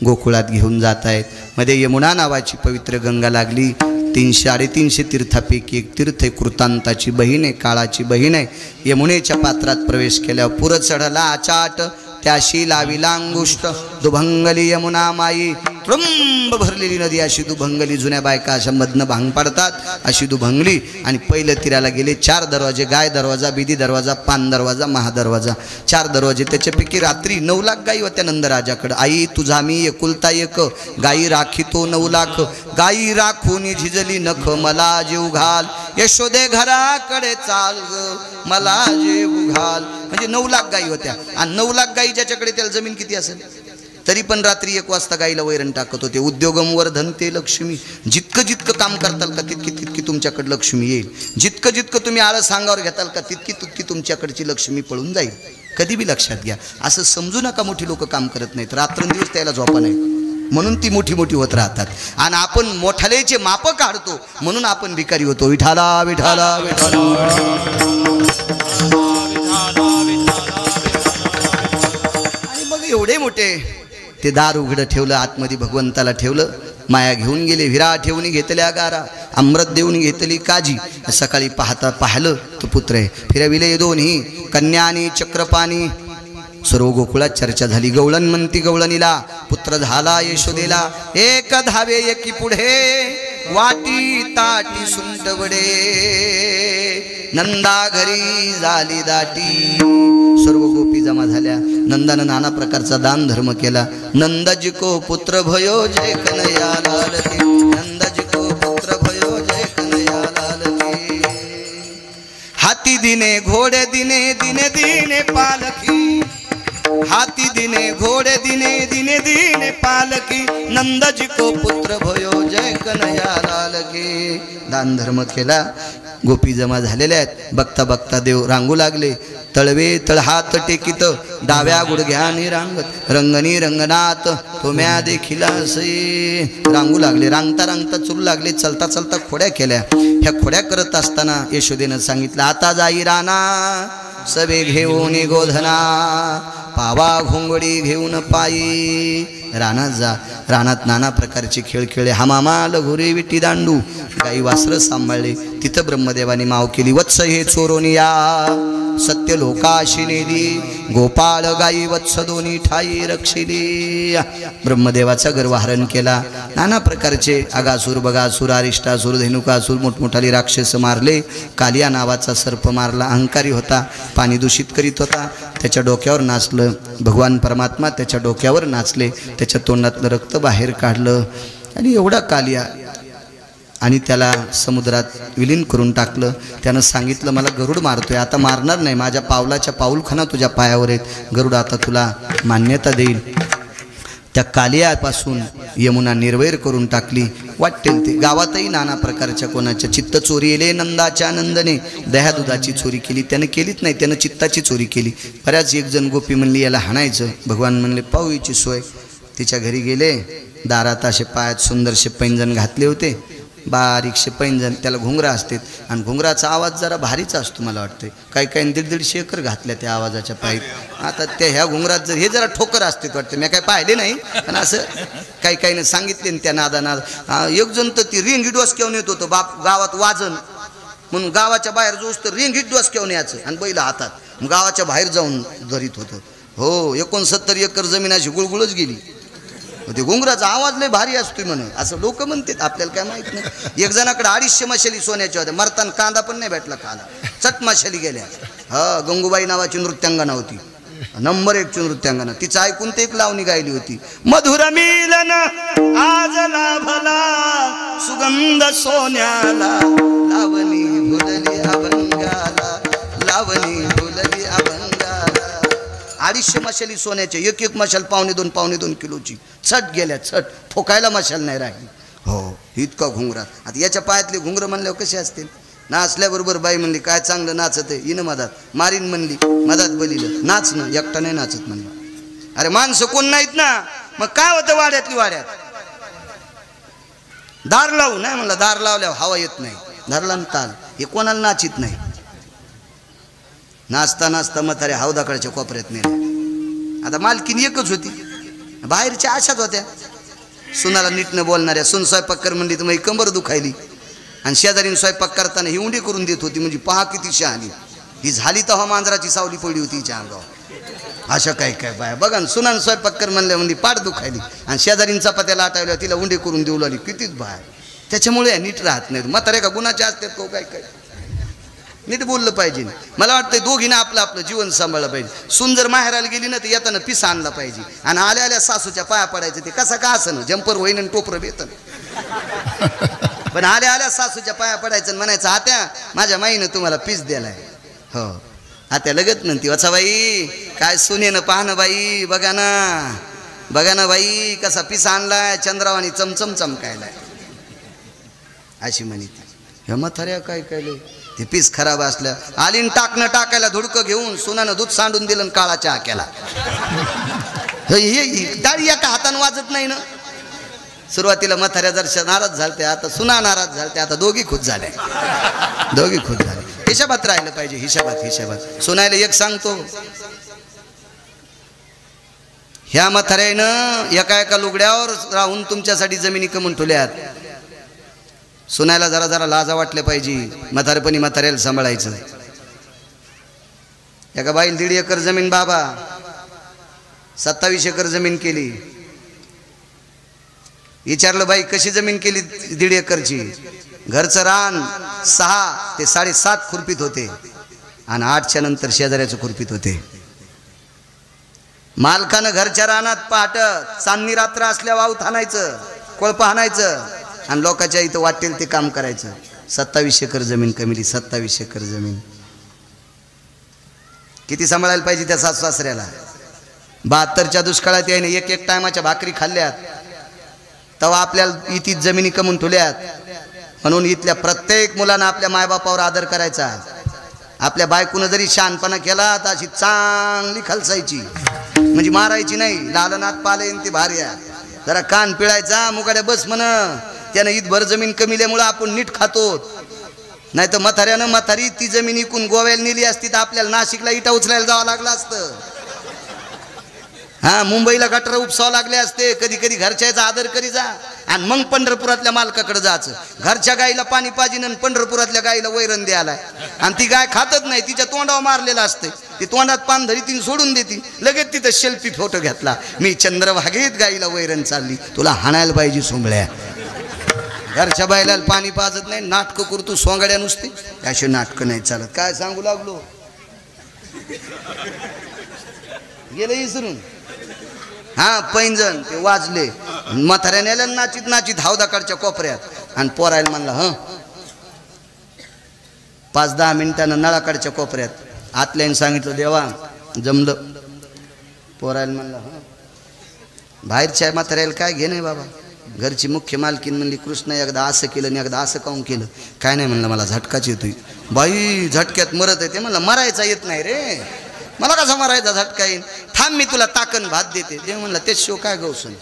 गोकुळात घेऊन जात आहेत. मध्ये यमुना नावाची पवित्र गंगा लागली. 300-350 तीर्थापैकी एक तीर्थ आहे. कृतांताची बहीण आहे, काळाची बहीण आहे. यमुनेच्या पात्रात प्रवेश केल्यावर पुर चढला आचाट, त्याशी लाविला अंगुष्ट. दुभंगली यमुना माई, त्रुंब भरलेली नदी अशी दुभंगली. जुन्या बायका अशा मधनं भांग पाडतात अशी दुभंगली. आणि पहिलं तीराला गेले 4 दरवाजे, गाय दरवाजा, बिदी दरवाजा, पान दरवाजा, महादरवाजा, 4 दरवाजे. त्याच्यापैकी रात्री 9 लाख गायी होत्या नंदराजाकडं. आई तुझा मी एकुलता एक, गायी राखितो 9 लाख. गायी राखून झिजली नख, मला जीव घाल. यशोदे घराकडे चाल ग, मला जीव घाल. म्हणजे 9 लाख गायी होत्या. आणि 9 लाख गायी ज्याच्याकडे त्याला जमीन किती असेल, तरी पण रात्री 1 वाजता गाईला वैरण टाकत होते. उद्योगम वर्धनते लक्ष्मी. जितकं जितकं काम करताल का तितकी तितकी तुमच्याकडे लक्ष्मी येईल. जितकं जितकं तुम्ही आळस सांगावर घेताल का तितकी तितकी तुमच्याकडची लक्ष्मी पळून जाईल. कधी बी लक्षात घ्या. असं समजू नका मोठी लोक काम करत नाहीत, रात्रंदिवस त्याला झोपा नाही, म्हणून ती मोठी मोठी होत राहतात. आणि आपण मोठालेचे माप काढतो म्हणून आपण भिकारी होतो. विठाला विठाला विठाला. आणि मग एवढे मोठे ते दार उघडं ठेवलं, आतमध्ये भगवंताला ठेवलं. माया घेऊन गेले, विरा ठेवून घेतल्या गारा, अमृत देऊन घेतली काजी. सकाळी पाहिलं तो पुत्र आहे. फिरविले दोन्ही कन्या आणि चक्रपाणी. सर्व गोकुळात चर्चा झाली. गवळण म्हणती गवळणीला, पुत्र झाला यशोदेला. एक धावे एकी पुढे, वाटी ताटी सुंटवडे. नंदा घरी झाली दाटी. सर्व गोपी जमा झाल्या. नंदानं नाना प्रकारचा दान धर्म केला. नंदाजी को पुत्र भयो जय कन्हैया लाल की. नंदाजी को पुत्र भयो जय कन्हैया लाल की. हाती दिने घोडे दिने दिने दिने पालखी. हाती दिने घोडे दिने दिने दिने पालकी. नंदाजी को पुत्र भयो जय कन्हैया लाल की. दान धर्म केला. गोपी जमा झालेल्या आहेत. बघता बघता देव रांगू लागले. तळवे तळहात टेकित, डाव्या गुडघ्याने रांगत. रंगणी रंगनाथ तुम्या देखील असे. रांगू लागले. रांगता रांगता चुरू लागले. चलता चलता खोड्या केल्या. ह्या खोड्या करत असताना यशोदेनं सांगितलं, आता जाई राणा सवे घेऊन गोधना. पावा घोंगडी घेऊन पायी रानात जा. रानात नाना प्रकारचे खेळ खेळले. हमामा लगोरे विटी दांडू. गाई वासरं सांभाळले. तिथं ब्रह्मदेवाने माव केली. वत्स हे चोरोनिया सत्य लोकाशी नेली. गोपाळ गाई वत्स दोन्ही ठाई रक्षिली. ब्रह्मदेवाचा गर्वहरण केला. नाना प्रकारचे अगासूर बगासूर अरिष्टासूर धेनुकासूर मोठमोठाले राक्षस मारले. कालिया नावाचा सर्प मारला. अहंकारी होता, पाणी दूषित करीत होता. त्याच्या डोक्यावर नाचलं भगवान परमात्मा. त्याच्या डोक्यावर नाचले. त्याच्या तोंडातलं रक्त बाहेर काढलं आणि एवढा कालिया आणि त्याला समुद्रात विलीन करून टाकलं. त्यानं सांगितलं, मला गरुड मारतोय, आता मारणार नाही. माझ्या पावलाच्या पाऊलखाना तुझ्या पायावर आहेत. गरुड आता तुला मान्यता देईल. त्या कालियापासून यमुना निर्वैर करून टाकली. वाटेल ते गावातही नाना प्रकारच्या कोणाच्या चित्त चोरी येले. नंदाच्या नंदने दह्या दुधाची चोरी केली. त्यानं केलीच नाही, त्यानं चित्ताची चोरी केली. बऱ्याच एक जण गोपी म्हणली याला हाणायचं. भगवान म्हणले पाहू हिची सोय. तिच्या घरी गेले. दारात असे पायात सुंदरसे पैंजण घातले होते. बारीकशे पैंजण, त्याला घुंगरा असते आणि घुंगराचा आवाज जरा भारीच असतो मला वाटतं. काही काही 1.5-1.5 एकर घातल्या त्या आवाजाच्या पायीत. आता त्या ह्या घुंगरात जर हे जरा ठोकर असते वाटतं, मी काय पाहिले नाही पण असं काही काहीने सांगितले त्या नादानाद. एक जण तर ती रिंगी डोसक्यावून येत होतं बाप गावात वाजन म्हणून, गावाच्या बाहेर जोस तर रिंगीत डोसक्यावून यायचं आणि बैल हातात गावाच्या बाहेर जाऊन धरीत होतं. हो 69 एकर जमीन अशी गुळगुळच गेली. ते घुंगराचा आवाज लय भारी असतोय म्हणे असं लोक म्हणतात, आपल्याला काय माहित नाही. एक जणाकडे 250 मशाली सोन्याच्या होत्या, मरताना कांदा पण नाही भेटला खायला, चट मशाली गेल्या. हा गंगूबाई नावाची नृत्यांगना होती, नंबर 1 ची नृत्यांगना. तिचं ऐकून ते एक लावणी गायली होती. मधुर मिलन आज लाभला सुगंध सोन्याला, लावणी भुलली अभंगाला, लावणी भुलली अभंगाला. 250 मशाली सोन्याच्या, एक मशाल 2.5 किलोची. छट गेल्या, छट ठोकायला मशाल नाही राहिली. हो इतका घुंगरा. आता याच्या पायातले घुंगर म्हणल्यावर कसे असतील. नाचल्याबरोबर बाई म्हणली काय चांगलं नाचत आहे, इन मधात मारीन म्हणली, मधात बलिलं नाच ना, एकटा नाही नाचत म्हणली. अरे माणसं कोण नाहीत ना, मग काय होतं वाड्यातली वाड्यात. दार लावू नाही म्हणलं, दार लावल्यावर हवा येत नाही, धरला ताल, हे कोणाला नाचित नाही. नाचता नाचता म्हातारे हौदाकडच्या कोपऱ्यात नेले. आता मालकीन एकच होती, बाहेरच्या अशाच होत्या. सुनाला नीट न बोलणाऱ्या. सुन स्वयंपाक कर म्हणली तर मग कंबर दुखायली, आणि शेजारीने स्वयंपाक करताना ही उंडी करून देत होती. म्हणजे पहा किती शहाणी ही झाली. तेव्हा मांजराची सावली पडली होती हिच्या अंगावर. अशा काय काय बाया बघा ना, सुनान स्वयंपाक कर म्हणल्या म्हणजे पाठ दुखायली, आणि शेजारीन चपात्याला आटावल्या तिला उंडी करून देऊ लागली. कितीच बाहेर. त्याच्यामुळे नीट राहत नाही. म्हातारे का गुणाचे असतात को काय काय. नीट बोललं पाहिजे. मला वाटतं दोघींना आपलं आपलं जीवन सांभाळलं पाहिजे. सून जर माहेराला गेली ना तर येताना पिसा आणला पाहिजे, आणि आल्या आल्या सासूच्या पाया पडायचं. ते कसा का असं ना, जंपर होईन आणि टोपरं बेतन, पण आल्या आल्या सासूच्या पाया पडायचं म्हणायचं आत्या माझ्या माईनं तुम्हाला पीस दिलाय. हो आत्या लगत म्हणती वचा बाई काय सुनेनं पाहणं बाई, बघा ना बाई कसा पीस आणलाय, चंद्रावानी चमचम चमकायलाय अशी म्हणती. हे म्हाताऱ्या काय काय ते पीस खराब असलं. आलीन टाकणं टाकायला धुडकं घेऊन सुनानं दूध सांडून दिलं काळा चहा केला. हे दाढी एका हातानं वाजत नाही ना. सुरुवातीला म्हाताऱ्या जर नाराज झालते, आता सुना नाराज झालते, आता दोघी खुश झाल्या. दोघी खुश झाले. हिशाबात राहिलं पाहिजे, हिशाबात. सुनायला एक सांगतो, ह्या म्हाताऱ्यानं एका लुगड्यावर राहून तुमच्यासाठी जमिनी कमवून ठेवल्यात. सुनायला जरा जरा लाजा वाटल्या पाहिजे. म्हातारेपणी म्हाताऱ्याला सांभाळायचं. एका बाईला 1.5 एकर जमीन, बाबा 27 एकर जमीन केली. विचारलं बाई कशी जमीन केली 1.5 एकरची. घरचं रान 6 ते 7.5 खुरपीत होते, आणि 8च्या नंतर शेजाऱ्याचं खुरपीत होते. मालकानं घरच्या रानात पहाट चांदणी रात्र असल्या वाऊत हाणायचं, कोळपा हाणायचं, आणि लोकांच्या इथं वाटेल ते काम करायचं. 27 एकर जमीन कमिली. 27 एकर जमीन किती सांभाळायला पाहिजे त्या सासू सासऱ्याला. 72च्या दुष्काळात याने एक टायमाच्या भाकरी खाल्ल्यात, तेव्हा आपल्याला इथीच जमिनी कमवून ठेवल्यात. म्हणून इथल्या प्रत्येक मुलांना आपल्या मायबापावर आदर करायचा. आपल्या बायकोनं जरी शहाणपणा केला तर अशी चांगली खलसायची, म्हणजे मारायची नाही. लालनाथ पालेन ती भार्या जरा कान पिळायचा, मुकाड्या बस म्हण. त्यानं ईदभर जमीन कमिल्यामुळं आपण नीट खातो. नाही तर म्हातारी ती जमीन इकून गोव्याला नेली असती तर आपल्याला नाशिकला इटा उचलायला जावं लागलं असतं. हा मुंबईला गटर उपसावं लागले असते. कधी कधी घरच्याचा आदर करी जा, आणि मग पंढरपुरातल्या मालकाकडे जायचं. घरच्या गाईला पाणी पाजिन आणि पंढरपुरातल्या गाईला वैरण द्यायला, आणि ती गाय खातच नाही, तिच्या तोंडावर मारलेलं असते. ती तोंडात पान धरी तीन सोडून देते. लगेच तिथं सेल्फी फोटो घेतला, मी चंद्रभागेत गाईला वैरण चालली. तुला हाणायला पाहिजे सोंगळ्या. घरच्या बायला पाणी पाजत नाही, नाटकं करतो सोंगाड्या नुसते. अशी नाटकं नाही चालत. काय सांगू लागलो, गेलं इसरून. हा पैंजण ते वाजले. म्हाताऱ्याने नाचीत हौदाकडच्या कोपऱ्यात, आणि पोरायला म्हणला 5-10 मिनिटानं नळाकडच्या कोपऱ्यात आतल्याने सांगितलं देवा जमलं. पोरायला म्हणला बाहेरच्या म्हाताऱ्याला काय घे नाही बाबा. घरची मुख्य मालकीन म्हणली कृष्ण एकदा असं केलं आणि एकदा असं काऊन केलं. काय नाही म्हणलं, मला झटकाच येतोय. बाई झटक्यात मरत आहे. ते म्हणलं मरायचा येत नाही रे, मला कसा मरायचा झटका येईल. थांब मी तुला ताकन भात देते. देव म्हणला ते शो काय गौसन.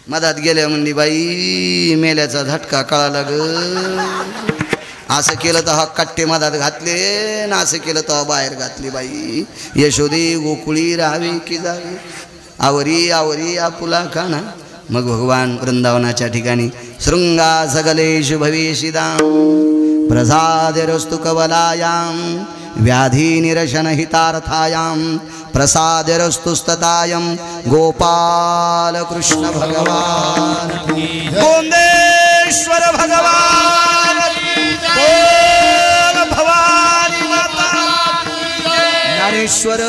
मधात गेल्या म्हणली बाई मेल्याचा झटका कळाला ग. असं केलं तर हा कट्टे मधात घातले ना असं केलं तर बाहेर घातली बाई. यशोदे गोकुळी राहावी की जावी आवरी आवरी आपुला खाना. मग भगवान वृंदावनाच्या ठिकाणी शृंगा सगलेश भवेशिदाम प्रसादरस्तु कवलायाम व्याधी निरशन हितार्थायाम प्रसादरस्तु स्ततायम गोपाल कृष्ण भगवान गोंदेश्वर भगवान बोल भवानी माता ज्ञानेश्वर